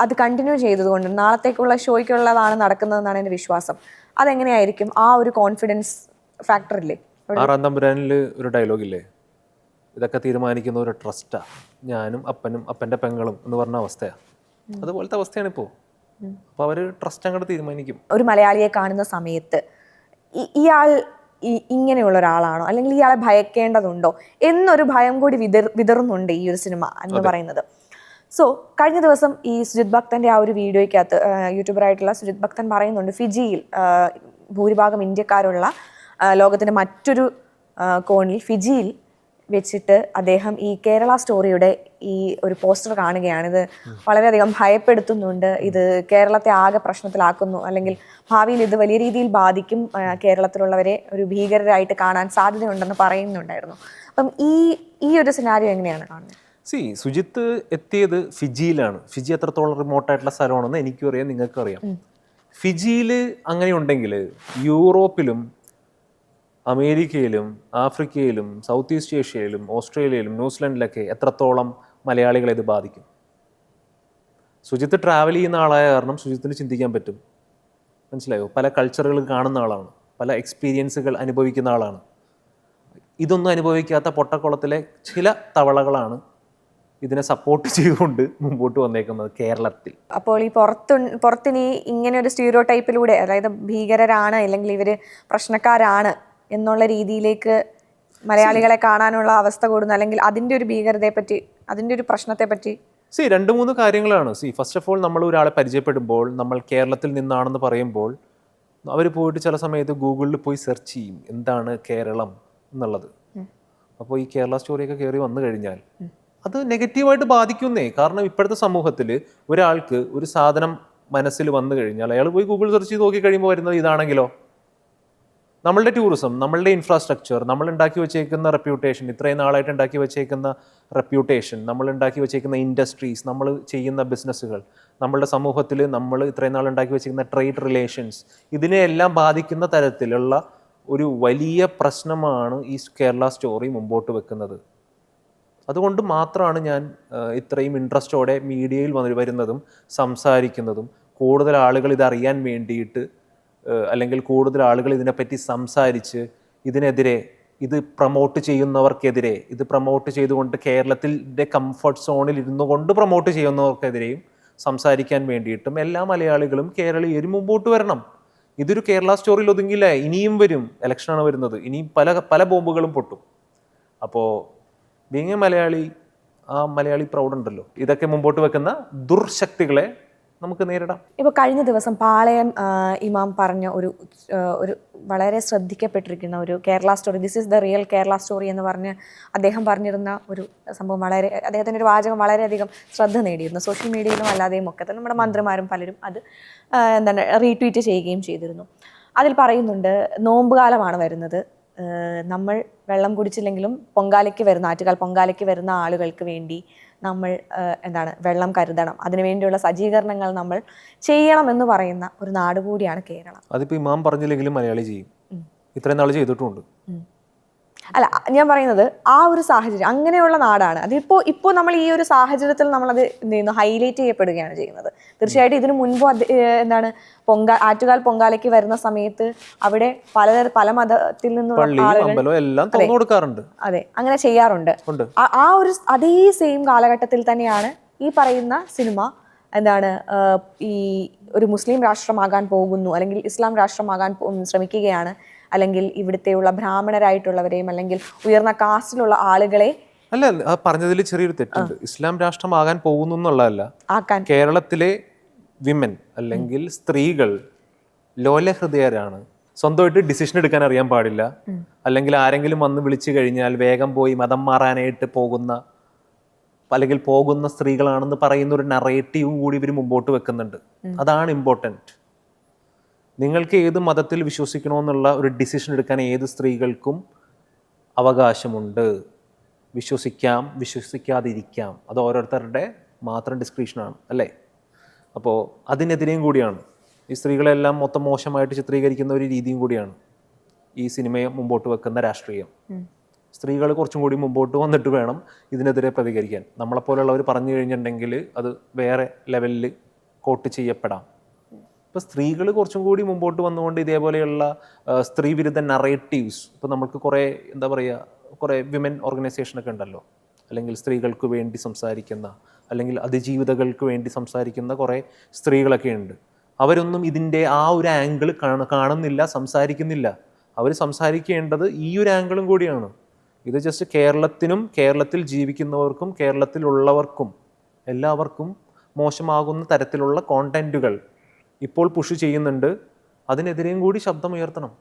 അത് കണ്ടിന്യൂ ചെയ്തതുകൊണ്ട് നാളത്തേക്കുള്ള ഷോയ്ക്കുള്ളതാണ് നടക്കുന്നതെന്നാണ് എൻ്റെ വിശ്വാസം. അതെങ്ങനെയായിരിക്കും? ആ ഒരു കോൺഫിഡൻസ് ഫാക്ടർ ഇല്ലേ? ആറാം തമ്പുരാനിൽ ഒരു ഡയലോഗില്ലേ, ഇതൊക്കെ തീരുമാനിക്കുന്ന ഒരു ട്രസ്റ്റാ, ഞാനും അപ്പനും അപ്പൻ്റെ പെങ്ങളും എന്ന് പറഞ്ഞ അവസ്ഥയാണ്. അതുപോലത്തെ അവസ്ഥയാണ് ഇപ്പോൾ. അപ്പോൾ അവർ ട്രസ്റ്റ് അങ്ങോട്ട് തീരുമാനിക്കും. ഒരു മലയാളിയെ കാണുന്ന സമയത്ത് ഇയാൾ ഇങ്ങനെയുള്ള ഒരാളാണോ, അല്ലെങ്കിൽ ഇയാളെ ഭയക്കേണ്ടതുണ്ടോ എന്നൊരു ഭയം കൂടി വിതറുന്നുണ്ട് ഈ ഒരു സിനിമ എന്ന് പറയുന്നത്. സോ കഴിഞ്ഞ ദിവസം ഈ സുജിത് ഭക്തൻ്റെ ആ ഒരു വീഡിയോയ്ക്കകത്ത് യൂട്യൂബറായിട്ടുള്ള സുജിത് ഭക്തൻ പറയുന്നുണ്ട്, ഫിജിയിൽ ഭൂരിഭാഗം ഇന്ത്യക്കാരുള്ള ലോകത്തിൻ്റെ മറ്റൊരു കോണിൽ ഫിജിയിൽ വെച്ചിട്ട് അദ്ദേഹം ഈ കേരള സ്റ്റോറിയുടെ ഈ ഒരു പോസ്റ്റർ കാണുകയാണ്. ഇത് വളരെയധികം ഭയപ്പെടുത്തുന്നുണ്ട്, ഇത് കേരളത്തെ ആകെ പ്രശ്നത്തിലാക്കുന്നു, അല്ലെങ്കിൽ ഭാവിയിൽ ഇത് വലിയ രീതിയിൽ ബാധിക്കും, കേരളത്തിലുള്ളവരെ ഒരു ഭീകരരായിട്ട് കാണാൻ സാധ്യതയുണ്ടെന്ന് പറയുന്നുണ്ടായിരുന്നു. അപ്പം ഈ ഒരു സിനാരിയോ എങ്ങനെയാണ് കാണുന്നത്? സുജിത്ത് എത്തിയത് ഫിജിയിലാണ്. ഫിജി എത്രത്തോളം റിമോട്ടായിട്ടുള്ള സ്ഥലമാണെന്ന് എനിക്കും അറിയാം, നിങ്ങൾക്കും അറിയാം. ഫിജിയിൽ അങ്ങനെ ഉണ്ടെങ്കിൽ യൂറോപ്പിലും അമേരിക്കയിലും ആഫ്രിക്കയിലും സൗത്ത് ഈസ്റ്റ് ഏഷ്യയിലും ഓസ്ട്രേലിയയിലും ന്യൂസിലൻഡിലൊക്കെ എത്രത്തോളം മലയാളികളെ ഇത് ബാധിക്കും? സുജിത്ത് ട്രാവൽ ചെയ്യുന്ന ആളായ കാരണം സുജിത്തിന് ചിന്തിക്കാൻ പറ്റും. മനസ്സിലായോ? പല കൾച്ചറുകൾ കാണുന്ന ആളാണ്, പല എക്സ്പീരിയൻസുകൾ അനുഭവിക്കുന്ന ആളാണ്. ഇതൊന്നും അനുഭവിക്കാത്ത പൊട്ടക്കുളത്തിലെ ചില തവളകളാണ് ഇതിനെ സപ്പോർട്ട് ചെയ്തുകൊണ്ട് മുമ്പോട്ട് വന്നേക്കുന്നത് കേരളത്തിൽ. അപ്പോൾ ഈ പുറത്തിനി ഇങ്ങനെ ഒരു സ്റ്റീരിയോ ടൈപ്പിലൂടെ, അതായത് ഭീകരരാണ് അല്ലെങ്കിൽ ഇവർ പ്രശ്നക്കാരാണ് എന്നുള്ള രീതിയിലേക്ക് മലയാളികളെ കാണാനുള്ള അവസ്ഥ കൂടുന്നു, അല്ലെങ്കിൽ അതിൻ്റെ ഒരു ഭീകരതയെ പറ്റി, അതിൻ്റെ ഒരു പ്രശ്നത്തെ പറ്റി? 2-3 കാര്യങ്ങളാണ്. ഫസ്റ്റ് ഓഫ് ഓൾ നമ്മൾ ഒരാളെ പരിചയപ്പെടുമ്പോൾ, നമ്മൾ കേരളത്തിൽ നിന്നാണെന്ന് പറയുമ്പോൾ അവർ പോയിട്ട് ചില സമയത്ത് ഗൂഗിളിൽ പോയി സെർച്ച് ചെയ്യും എന്താണ് കേരളം എന്നുള്ളത്. അപ്പോൾ ഈ കേരള സ്റ്റോറിയൊക്കെ കയറി വന്നു കഴിഞ്ഞാൽ അത് നെഗറ്റീവായിട്ട് ബാധിക്കുന്നേ. കാരണം ഇപ്പോഴത്തെ സമൂഹത്തിൽ ഒരാൾക്ക് ഒരു സാധനം മനസ്സിൽ വന്നു കഴിഞ്ഞാൽ അയാൾ പോയി ഗൂഗിൾ സെർച്ച് ചെയ്ത് നോക്കി കഴിയുമ്പോൾ വരുന്നത് ഇതാണെങ്കിലോ, നമ്മളുടെ ടൂറിസം, നമ്മളുടെ ഇൻഫ്രാസ്ട്രക്ചർ, നമ്മൾ ഉണ്ടാക്കി വെച്ചേക്കുന്ന റെപ്യൂട്ടേഷൻ, ഇത്രയും നാളായിട്ട് ഉണ്ടാക്കി വെച്ചേക്കുന്ന റെപ്യൂട്ടേഷൻ, നമ്മൾ ഉണ്ടാക്കി വെച്ചേക്കുന്ന ഇൻഡസ്ട്രീസ്, നമ്മൾ ചെയ്യുന്ന ബിസിനസ്സുകൾ, നമ്മളുടെ സമൂഹത്തിൽ നമ്മൾ ഇത്രയും നാൾ ഉണ്ടാക്കി വെച്ചേക്കുന്ന ട്രേഡ് റിലേഷൻസ്, ഇതിനെയെല്ലാം ബാധിക്കുന്ന തരത്തിലുള്ള ഒരു വലിയ പ്രശ്നമാണ് ഈ കേരള സ്റ്റോറി മുമ്പോട്ട് വെക്കുന്നത്. അതുകൊണ്ട് മാത്രമാണ് ഞാൻ ഇത്രയും ഇൻട്രസ്റ്റോടെ മീഡിയയിൽ വരുന്നതും സംസാരിക്കുന്നതും, കൂടുതൽ ആളുകൾ ഇതറിയാൻ വേണ്ടിയിട്ട് അല്ലെങ്കിൽ കൂടുതൽ ആളുകൾ ഇതിനെപ്പറ്റി സംസാരിച്ച് ഇതിനെതിരെ, ഇത് പ്രൊമോട്ട് ചെയ്യുന്നവർക്കെതിരെ, ഇത് പ്രൊമോട്ട് ചെയ്തുകൊണ്ട് കേരളത്തിൻ്റെ കംഫർട്ട് സോണിൽ ഇരുന്നു കൊണ്ട് പ്രൊമോട്ട് ചെയ്യുന്നവർക്കെതിരെയും സംസാരിക്കാൻ വേണ്ടിയിട്ടും എല്ലാ മലയാളികളും കേരളീയരും മുമ്പോട്ട് വരണം. ഇതൊരു കേരള സ്റ്റോറിയിൽ ഒതുങ്ങില്ല, ഇനിയും വരും. ഇലക്ഷനാണ് വരുന്നത്, ഇനിയും പല ബോംബുകളും പൊട്ടും. അപ്പോൾ ബീങ് എ മലയാളി, ആ മലയാളി പ്രൗഡുണ്ടല്ലോ. ഇതൊക്കെ മുമ്പോട്ട് വെക്കുന്ന ദുർശക്തികളെ നമുക്ക് നേരിടാം. ഇപ്പോൾ കഴിഞ്ഞ ദിവസം പാളയം ഇമാം പറഞ്ഞ ഒരു വളരെ ശ്രദ്ധിക്കപ്പെട്ടിരിക്കുന്ന ഒരു Kerala story, this is the real Kerala story എന്ന് പറഞ്ഞ് അദ്ദേഹം പറഞ്ഞിരുന്ന ഒരു സംഭവം, അദ്ദേഹത്തിൻ്റെ ഒരു വാചകം വളരെയധികം ശ്രദ്ധ നേടിയിരുന്നു. സോഷ്യൽ മീഡിയയിലും അല്ലാതെയും ഒക്കെ തന്നെ നമ്മുടെ മന്ത്രിമാരും പലരും അത് റീട്വീറ്റ് ചെയ്യുകയും ചെയ്തിരുന്നു. അതിൽ പറയുന്നുണ്ട്, നോമ്പുകാലമാണ് വരുന്നത്, നമ്മൾ വെള്ളം കുടിച്ചില്ലെങ്കിലും ആറ്റുകാൽ പൊങ്കാലയ്ക്ക് വരുന്ന ആളുകൾക്ക് വേണ്ടി നമ്മൾ വെള്ളം കരുതണം, അതിനുവേണ്ടിയുള്ള സജ്ജീകരണങ്ങൾ നമ്മൾ ചെയ്യണമെന്ന് പറയുന്ന ഒരു നാട് കൂടിയാണ് കേരളം. അതിപ്പോൾ ഇമാം പറഞ്ഞില്ലെങ്കിലും മലയാളി ചെയ്യും, ഇത്രയും നാൾ ചെയ്തിട്ടുമുണ്ട്. അല്ല, ഞാൻ പറയുന്നത് ആ ഒരു സാഹചര്യം അങ്ങനെയുള്ള നാടാണ്. ഇപ്പോൾ നമ്മൾ ഈ ഒരു സാഹചര്യത്തിൽ നമ്മളത് എന്ത് ചെയ്യുന്നു, ഹൈലൈറ്റ് ചെയ്യപ്പെടുകയാണ് ചെയ്യുന്നത്. തീർച്ചയായിട്ടും ഇതിനു മുൻപ് ആറ്റുകാൽ പൊങ്കാലയ്ക്ക് വരുന്ന സമയത്ത് അവിടെ പല മതത്തിൽ നിന്നുള്ള ആളുകൾ അതെ അങ്ങനെ ചെയ്യാറുണ്ട്. ആ ഒരു അതേ സെയിം കാലഘട്ടത്തിൽ തന്നെയാണ് ഈ പറയുന്ന സിനിമ ഈ ഒരു മുസ്ലിം രാഷ്ട്രമാകാൻ പോകുന്നു, അല്ലെങ്കിൽ ഇസ്ലാം രാഷ്ട്രമാകാൻ ശ്രമിക്കുകയാണ്, അല്ലെങ്കിൽ ഇവിടുത്തെയുള്ള ബ്രാഹ്മണരായിട്ടുള്ളവരെയും അല്ലെങ്കിൽ ഉയർന്ന കാസ്റ്റിലുള്ള ആളുകളെ അല്ല, പറഞ്ഞതിൽ ചെറിയൊരു തെറ്റുണ്ട്. ഇസ്ലാം രാഷ്ട്രമാകാൻ പോകുന്നു എന്നുള്ളതല്ല, കേരളത്തിലെ വിമൻ അല്ലെങ്കിൽ സ്ത്രീകൾ ലോലഹൃദയരാണ്. സ്വന്തമായിട്ട് ഡിസിഷൻ എടുക്കാൻ അറിയാൻ പാടില്ല, അല്ലെങ്കിൽ ആരെങ്കിലും വന്ന് വിളിച്ചു കഴിഞ്ഞാൽ വേഗം പോയി മതം മാറാനായിട്ട് പോകുന്ന സ്ത്രീകളാണെന്ന് പറയുന്ന ഒരു നറേറ്റീവും കൂടി ഇവർ മുമ്പോട്ട് വെക്കുന്നുണ്ട്. അതാണ് ഇമ്പോർട്ടൻറ്റ്. നിങ്ങൾക്ക് ഏത് മതത്തിൽ വിശ്വസിക്കണമെന്നുള്ള ഒരു ഡിസിഷൻ എടുക്കാൻ ഏത് സ്ത്രീകൾക്കും അവകാശമുണ്ട്. വിശ്വസിക്കാം, വിശ്വസിക്കാതിരിക്കാം, അത് ഓരോരുത്തരുടെ മാത്രം ഡിസ്ക്രിപ്ഷനാണ്, അല്ലേ? അപ്പോൾ അതിനെതിരെയും കൂടിയാണ് ഈ സ്ത്രീകളെല്ലാം മൊത്തം മോശമായിട്ട് ചിത്രീകരിക്കുന്ന ഒരു രീതിയും കൂടിയാണ് ഈ സിനിമയെ മുമ്പോട്ട് വെക്കുന്ന രാഷ്ട്രീയം. സ്ത്രീകൾ കുറച്ചും കൂടി മുമ്പോട്ട് വന്നിട്ട് വേണം ഇതിനെതിരെ പ്രതികരിക്കാൻ. നമ്മളെപ്പോലുള്ളവർ പറഞ്ഞു കഴിഞ്ഞിട്ടുണ്ടെങ്കിൽ അത് വേറെ ലെവലിൽ കോട്ട് ചെയ്യപ്പെടാം. ഇപ്പോൾ സ്ത്രീകൾ കുറച്ചും കൂടി മുമ്പോട്ട് വന്നുകൊണ്ട് ഇതേപോലെയുള്ള സ്ത്രീവിരുദ്ധ നറേറ്റീവ്സ്, ഇപ്പോൾ നമുക്ക് കുറേ വിമൻ ഓർഗനൈസേഷനൊക്കെ ഉണ്ടല്ലോ, അല്ലെങ്കിൽ സ്ത്രീകൾക്ക് വേണ്ടി സംസാരിക്കുന്ന, അല്ലെങ്കിൽ അതിജീവിതകൾക്ക് വേണ്ടി സംസാരിക്കുന്ന കുറേ സ്ത്രീകളൊക്കെ ഉണ്ട്. അവരൊന്നും ഇതിൻ്റെ ആ ഒരു ആംഗിൾ കാണുന്നില്ല, സംസാരിക്കുന്നില്ല. അവർ സംസാരിക്കേണ്ടത് ഈ ഒരു ആംഗിളും കൂടിയാണ്. ഇത് ജസ്റ്റ് കേരളത്തിനും കേരളത്തിൽ ജീവിക്കുന്നവർക്കും കേരളത്തിലുള്ളവർക്കും എല്ലാവർക്കും മോശമാകുന്ന തരത്തിലുള്ള കോണ്ടന്റുകൾ ഇപ്പോൾ പുഷ് ചെയ്യുന്നുണ്ട്. അതിനെതിരെയും കൂടി ശബ്ദമുയർത്തണം.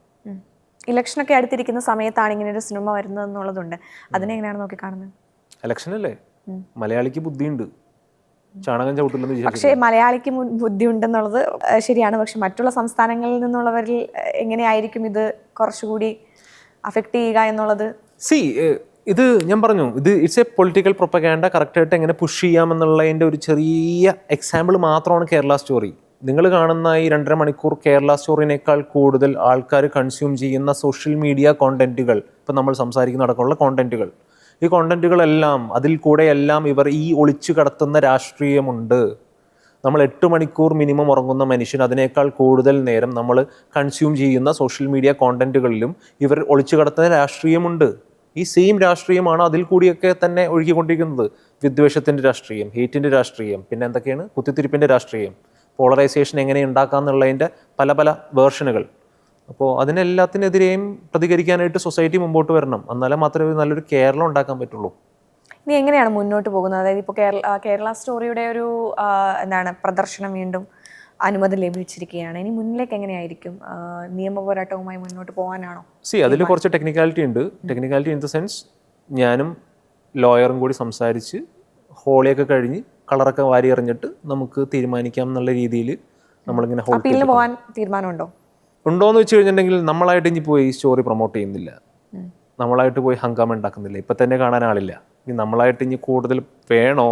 ഇലക്ഷനൊക്കെ അടുത്തിരിക്കുന്ന സമയത്താണ് ഇങ്ങനെ ഒരു സിനിമ വരുന്നത് എന്നുള്ളതുണ്ട്. അതിനെ എങ്ങനെയാണ് നോക്കി കാണുന്നത്? ഇലക്ഷനല്ലേ, മലയാളിക്ക് ബുദ്ധിയുണ്ട്, ചാണകം ചവിട്ടില്ലെന്ന്. പക്ഷേ മലയാളിക്ക് ബുദ്ധി ഉണ്ടെന്നുള്ളത് ശരിയാണ്. പക്ഷെ മറ്റുള്ള സംസ്ഥാനങ്ങളിൽ നിന്നുള്ളവരിൽ എങ്ങനെയായിരിക്കും ഇത് കുറച്ചുകൂടി അഫക്റ്റ് ചെയ്യുക എന്നുള്ളത്? ഇത് ഞാൻ പറഞ്ഞു, ഇത് ഇറ്റ്സ് എ പൊളിറ്റിക്കൽ പ്രൊപ്പഗാൻഡ. കറക്റ്റായിട്ട് എങ്ങനെ പുഷ് ചെയ്യാമെന്നുള്ളതിൻ്റെ ഒരു ചെറിയ എക്സാമ്പിൾ മാത്രമാണ് കേരള സ്റ്റോറി. നിങ്ങൾ കാണുന്ന ഈ 2.5 മണിക്കൂർ കേരള സ്റ്റോറിനേക്കാൾ കൂടുതൽ ആൾക്കാർ കൺസ്യൂം ചെയ്യുന്ന സോഷ്യൽ മീഡിയ കോണ്ടന്റുകൾ, ഇപ്പം നമ്മൾ സംസാരിക്കുന്ന അടക്കമുള്ള കോണ്ടന്റുകൾ, ഈ കോണ്ടന്റുകളെല്ലാം അതിൽ കൂടെയെല്ലാം ഇവർ ഈ ഒളിച്ചു കടത്തുന്ന രാഷ്ട്രീയമുണ്ട്. നമ്മൾ 8 മണിക്കൂർ മിനിമം ഉറങ്ങുന്ന മനുഷ്യൻ അതിനേക്കാൾ കൂടുതൽ നേരം നമ്മൾ കൺസ്യൂം ചെയ്യുന്ന സോഷ്യൽ മീഡിയ കോണ്ടന്റുകളിലും ഇവർ ഒളിച്ചു കടത്തുന്ന രാഷ്ട്രീയമുണ്ട്. ഈ സെയിം രാഷ്ട്രീയമാണ് അതിൽ കൂടിയൊക്കെ തന്നെ ഒഴുകിക്കൊണ്ടിരിക്കുന്നത്. വിദ്വേഷത്തിൻ്റെ രാഷ്ട്രീയം, ഹേറ്റിൻ്റെ രാഷ്ട്രീയം, പിന്നെ എന്തൊക്കെയാണ് കുത്തിത്തിരിപ്പിൻ്റെ രാഷ്ട്രീയം, പോളറൈസേഷൻ എങ്ങനെ ഉണ്ടാക്കാമെന്നുള്ളതിൻ്റെ പല പല വേർഷനുകൾ. അപ്പോൾ അതിനെല്ലാത്തിനെതിരെയും പ്രതികരിക്കാനായിട്ട് സൊസൈറ്റി മുമ്പോട്ട് വരണം. എന്നാലേ മാത്രമേ നല്ലൊരു കേരളം ഉണ്ടാക്കാൻ പറ്റുള്ളൂ. ഇനി എങ്ങനെയാണ് മുന്നോട്ട് പോകുന്നത്? അതായത് ഇപ്പോൾ കേരള സ്റ്റോറിയുടെ ഒരു എന്താണ് പ്രദർശനം വീണ്ടും അനുമതി ലഭിച്ചിരിക്കുകയാണ്. ഇനി മുന്നിലേക്ക് എങ്ങനെയായിരിക്കും? നിയമ പോരാട്ടവുമായി മുന്നോട്ട് പോകാനാണോ? അതിൽ കുറച്ച് ടെക്നിക്കാലിറ്റി ഉണ്ട്. ടെക്നിക്കാലിറ്റി ഇൻ ദ സെൻസ്, ഞാനും ലോയറും കൂടി സംസാരിച്ച് ഹോളിയൊക്കെ കഴിഞ്ഞ് കളറൊക്കെ വാരി എറിഞ്ഞിട്ട് നമുക്ക് തീരുമാനിക്കാം എന്നുള്ള രീതിയിൽ നമ്മളിങ്ങനെ അപ്പീലിന് പോകാൻ തീരുമാനമുണ്ടോ? ഉണ്ടോയെന്ന് വെച്ച് കഴിഞ്ഞിട്ടുണ്ടെങ്കിൽ നമ്മളായിട്ട് ഇനി പോയി ഈ സ്റ്റോറി പ്രൊമോട്ട് ചെയ്യുന്നില്ല, നമ്മളായിട്ട് പോയി ഹംഗാമ ഉണ്ടാക്കുന്നില്ല. ഇപ്പം തന്നെ കാണാൻ ആളില്ല. ഇനി നമ്മളായിട്ട് ഇനി കൂടുതൽ വേണോ,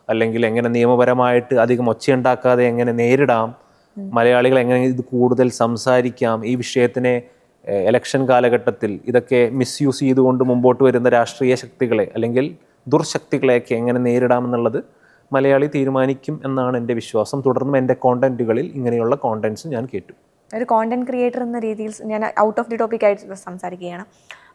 അല്ലെങ്കിൽ എങ്ങനെ നിയമപരമായിട്ട് അധികം ഒച്ചയുണ്ടാക്കാതെ എങ്ങനെ നേരിടാം, മലയാളികൾ എങ്ങനെ ഇത് കൂടുതൽ സംസാരിക്കാം, ഈ വിഷയത്തിനെ ഇലക്ഷൻ കാലഘട്ടത്തിൽ ഇതൊക്കെ മിസ്യൂസ് ചെയ്തുകൊണ്ട് മുമ്പോട്ട് വരുന്ന രാഷ്ട്രീയ ശക്തികളെ അല്ലെങ്കിൽ ദുർശക്തികളെയൊക്കെ എങ്ങനെ നേരിടാമെന്നുള്ളത് മലയാളി തീരുമാനിക്കും എന്നാണ് എൻ്റെ വിശ്വാസം. തുടർന്നും എൻ്റെ കോണ്ടന്റുകളിൽ ഇങ്ങനെയുള്ള കോണ്ടന്റ്സ് ഞാൻ കേട്ടു. ഒരു കോണ്ടന്റ് ക്രിയേറ്റർ എന്ന രീതിയിൽ ഞാൻ ഔട്ട് ഓഫ് ദി ടോപ്പിക് ആയിട്ട് സംസാരിക്കുകയാണ്.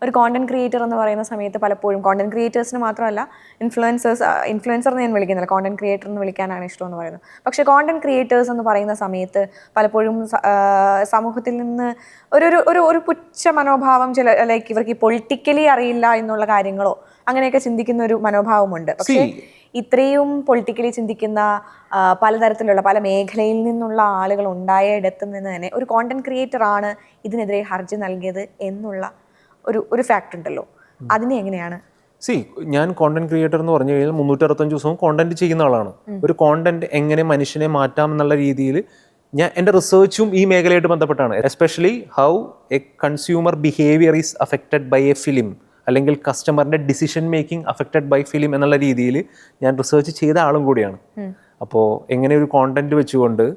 ഒരു കോണ്ടന്റ് ക്രിയേറ്റർ എന്ന് പറയുന്ന സമയത്ത് പലപ്പോഴും കോണ്ടന്റ് ക്രിയേറ്റേഴ്സിന് മാത്രമല്ല, ഇൻഫ്ലുവൻസർ എന്ന് ഞാൻ വിളിക്കുന്നില്ല, കോണ്ടന്റ് ക്രിയേറ്റർ എന്ന് വിളിക്കാനാണ് ഇഷ്ടമെന്ന് പറയുന്നത്. പക്ഷേ കോണ്ടന്റ് ക്രിയേറ്റേഴ്സ് എന്ന് പറയുന്ന സമയത്ത് പലപ്പോഴും സമൂഹത്തിൽ നിന്ന് ഒരു പുച്ഛ മനോഭാവം, ലൈക്ക് ഇവർക്ക് പൊളിറ്റിക്കലി അറിയില്ല എന്നുള്ള കാര്യങ്ങളോ അങ്ങനെയൊക്കെ ചിന്തിക്കുന്ന ഒരു മനോഭാവമുണ്ട്. പക്ഷേ ഇത്രയും പൊളിറ്റിക്കലി ചിന്തിക്കുന്ന പലതരത്തിലുള്ള പല മേഖലയിൽ നിന്നുള്ള ആളുകൾ ഉണ്ടായ ഇടത്തു നിന്ന് തന്നെ ഒരു കോണ്ടന്റ് ക്രിയേറ്റർ ആണ് ഇതിനെതിരെ ഹർജി നൽകിയത് എന്നുള്ള ഒരു ഫാക്ട് ഉണ്ടല്ലോ. അതിനെ എങ്ങനെയാണ്? ഞാൻ കോണ്ടന്റ് ക്രിയേറ്റർ എന്ന് പറഞ്ഞു കഴിഞ്ഞാൽ 365 ദിവസവും കോണ്ടന്റ് ചെയ്യുന്ന ആളാണ്. ഒരു കോണ്ടന്റ് എങ്ങനെ മനുഷ്യനെ മാറ്റാം എന്നുള്ള രീതിയിൽ എൻ്റെ റിസർച്ചും ഈ മേഖലയായിട്ട് ബന്ധപ്പെട്ടാണ്. Especially how a consumer behaviour is affected by a film, അല്ലെങ്കിൽ കസ്റ്റമറിൻ്റെ decision making affected by film എന്നുള്ള രീതിയിൽ ഞാൻ റിസർച്ച് ചെയ്ത ആളും കൂടിയാണ്. അപ്പോൾ എങ്ങനെ ഒരു കോണ്ടന്റ് വെച്ചുകൊണ്ട്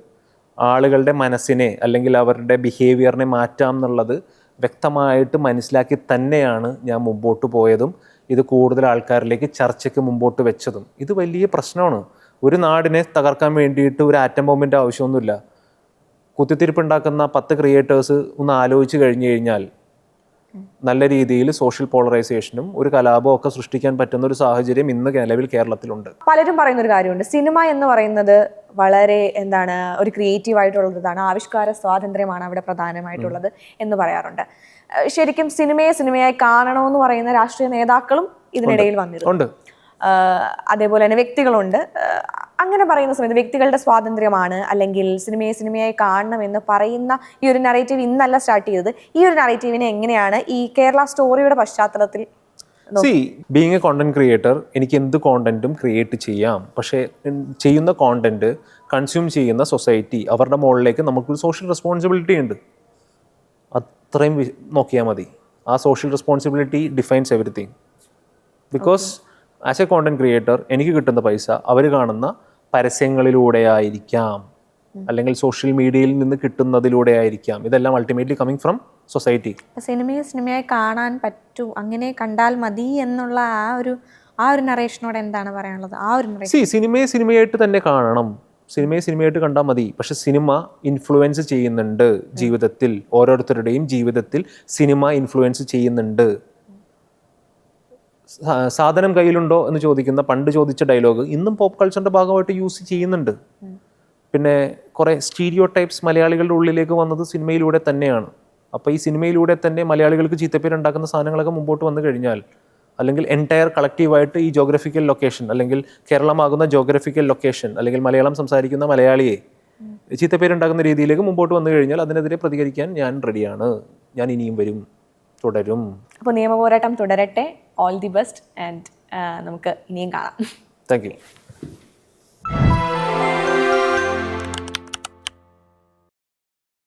ആളുകളുടെ മനസ്സിനെ അല്ലെങ്കിൽ അവരുടെ ബിഹേവിയറിനെ മാറ്റാം എന്നുള്ളത് വ്യക്തമായിട്ട് മനസ്സിലാക്കി തന്നെയാണ് ഞാൻ മുമ്പോട്ട് പോയതും ഇത് കൂടുതൽ ആൾക്കാരിലേക്ക് ചർച്ചയ്ക്ക് മുമ്പോട്ട് വെച്ചതും. ഇത് വലിയ പ്രശ്നമാണ്. ഒരു നാടിനെ തകർക്കാൻ വേണ്ടിയിട്ട് ഒരു ആറ്റം ബോംബിൻ്റെ ആവശ്യമൊന്നുമില്ല. കുത്തിത്തിരിപ്പുണ്ടാക്കുന്ന 10 ക്രിയേറ്റേഴ്സ് ഒന്ന് ആലോചിച്ച് കഴിഞ്ഞു കഴിഞ്ഞാൽ നല്ല രീതിയിൽ സോഷ്യൽ പോളറൈസേഷനും ഒരു കലാപവും ഒക്കെ സൃഷ്ടിക്കാൻ പറ്റുന്ന ഒരു സാഹചര്യം ഇന്ന് നിലവിൽ കേരളത്തിലുണ്ട്. പലരും പറയുന്ന ഒരു കാര്യമുണ്ട്, സിനിമ എന്ന് പറയുന്നത് വളരെ ഒരു ക്രിയേറ്റീവ് ആയിട്ടുള്ളതാണ്, ആവിഷ്കാര സ്വാതന്ത്ര്യമാണ് അവിടെ പ്രധാനമായിട്ടുള്ളത് എന്ന് പറയാറുണ്ട്. ശരിക്കും സിനിമയായി കാണണമെന്ന് പറയുന്ന രാഷ്ട്രീയ നേതാക്കളും ഇതിനിടയിൽ വന്നിരുന്നു. അതേപോലെ തന്നെ വ്യക്തികളുണ്ട്. അങ്ങനെ പറയുന്ന സമയത്ത് വ്യക്തികളുടെ സ്വാതന്ത്ര്യമാണ്, അല്ലെങ്കിൽ സിനിമയായി കാണണം എന്ന് പറയുന്ന ഈ ഒരു നറേറ്റീവ് ഇന്നല്ല സ്റ്റാർട്ട് ചെയ്തത്. ഈ ഒരു നറേറ്റീവിനെ എങ്ങനെയാണ് ഈ കേരള സ്റ്റോറിയുടെ പശ്ചാത്തലത്തിൽ? ബീങ് എ കോണ്ടന്റ് ക്രിയേറ്റർ, എനിക്ക് എന്ത് കോണ്ടന്റും ക്രിയേറ്റ് ചെയ്യാം. പക്ഷേ ചെയ്യുന്ന കോണ്ടന്റ് കൺസ്യൂം ചെയ്യുന്ന സൊസൈറ്റി, അവരുടെ മുകളിലേക്ക് നമുക്കൊരു സോഷ്യൽ റെസ്പോൺസിബിലിറ്റി ഉണ്ട്. അത്രയും നോക്കിയാൽ മതി. ആ social responsibility defines everything. Because as A content creator എനിക്ക് കിട്ടുന്ന പൈസ അവർ കാണുന്ന പരസ്യങ്ങളിലൂടെ ആയിരിക്കാം, അല്ലെങ്കിൽ സോഷ്യൽ മീഡിയയിൽ നിന്ന് കിട്ടുന്നതിലൂടെ ആയിരിക്കാം. ഇതെല്ലാം അൾട്ടിമേറ്റ്ലി കമ്മിങ് ഫ്രം സൊസൈറ്റി. സിനിമയായി കാണാൻ പറ്റൂ, അങ്ങനെ കണ്ടാൽ മതി എന്നുള്ള ആ ഒരു നറേഷനോട് എന്താണ് പറയാനുള്ളത്? സിനിമയായിട്ട് തന്നെ കാണണം, സിനിമയായിട്ട് കണ്ടാൽ മതി. പക്ഷെ സിനിമ ഇൻഫ്ലുവൻസ് ചെയ്യുന്നുണ്ട് ജീവിതത്തിൽ, ഓരോരുത്തരുടെയും ജീവിതത്തിൽ സിനിമ ഇൻഫ്ലുവൻസ് ചെയ്യുന്നുണ്ട്. സാധനം കയ്യിലുണ്ടോ എന്ന് ചോദിക്കുന്ന പണ്ട് ചോദിച്ച ഡയലോഗ് ഇന്നും പോപ്പ് കൾച്ചറിൻ്റെ ഭാഗമായിട്ട് യൂസ് ചെയ്യുന്നുണ്ട്. പിന്നെ കുറേ സ്റ്റീരിയോ ടൈപ്സ് മലയാളികളുടെ ഉള്ളിലേക്ക് വന്നത് സിനിമയിലൂടെ തന്നെയാണ്. അപ്പോൾ ഈ സിനിമയിലൂടെ തന്നെ മലയാളികൾക്ക് ചീത്തപ്പേരുണ്ടാക്കുന്ന സാധനങ്ങളൊക്കെ മുമ്പോട്ട് വന്നു കഴിഞ്ഞാൽ, അല്ലെങ്കിൽ എൻറ്റയർ കളക്റ്റീവായിട്ട് ഈ ജോഗ്രഫിക്കൽ ലൊക്കേഷൻ, അല്ലെങ്കിൽ കേരളമാകുന്ന ജോഗ്രഫിക്കൽ ലൊക്കേഷൻ, അല്ലെങ്കിൽ മലയാളം സംസാരിക്കുന്ന മലയാളിയെ ചീത്തപ്പേരുണ്ടാക്കുന്ന രീതിയിലേക്ക് മുമ്പോട്ട് വന്നു കഴിഞ്ഞാൽ അതിനെതിരെ പ്രതികരിക്കാൻ ഞാൻ റെഡിയാണ്. ഞാൻ ഇനിയും വരും, തുടരും. അപ്പോൾ നിയമപോരാട്ടം തുടരട്ടെ. ഓൾ ദി ബെസ്റ്റ് ആൻഡ് നമുക്ക് ഇനിയും കാണാം. Thank you.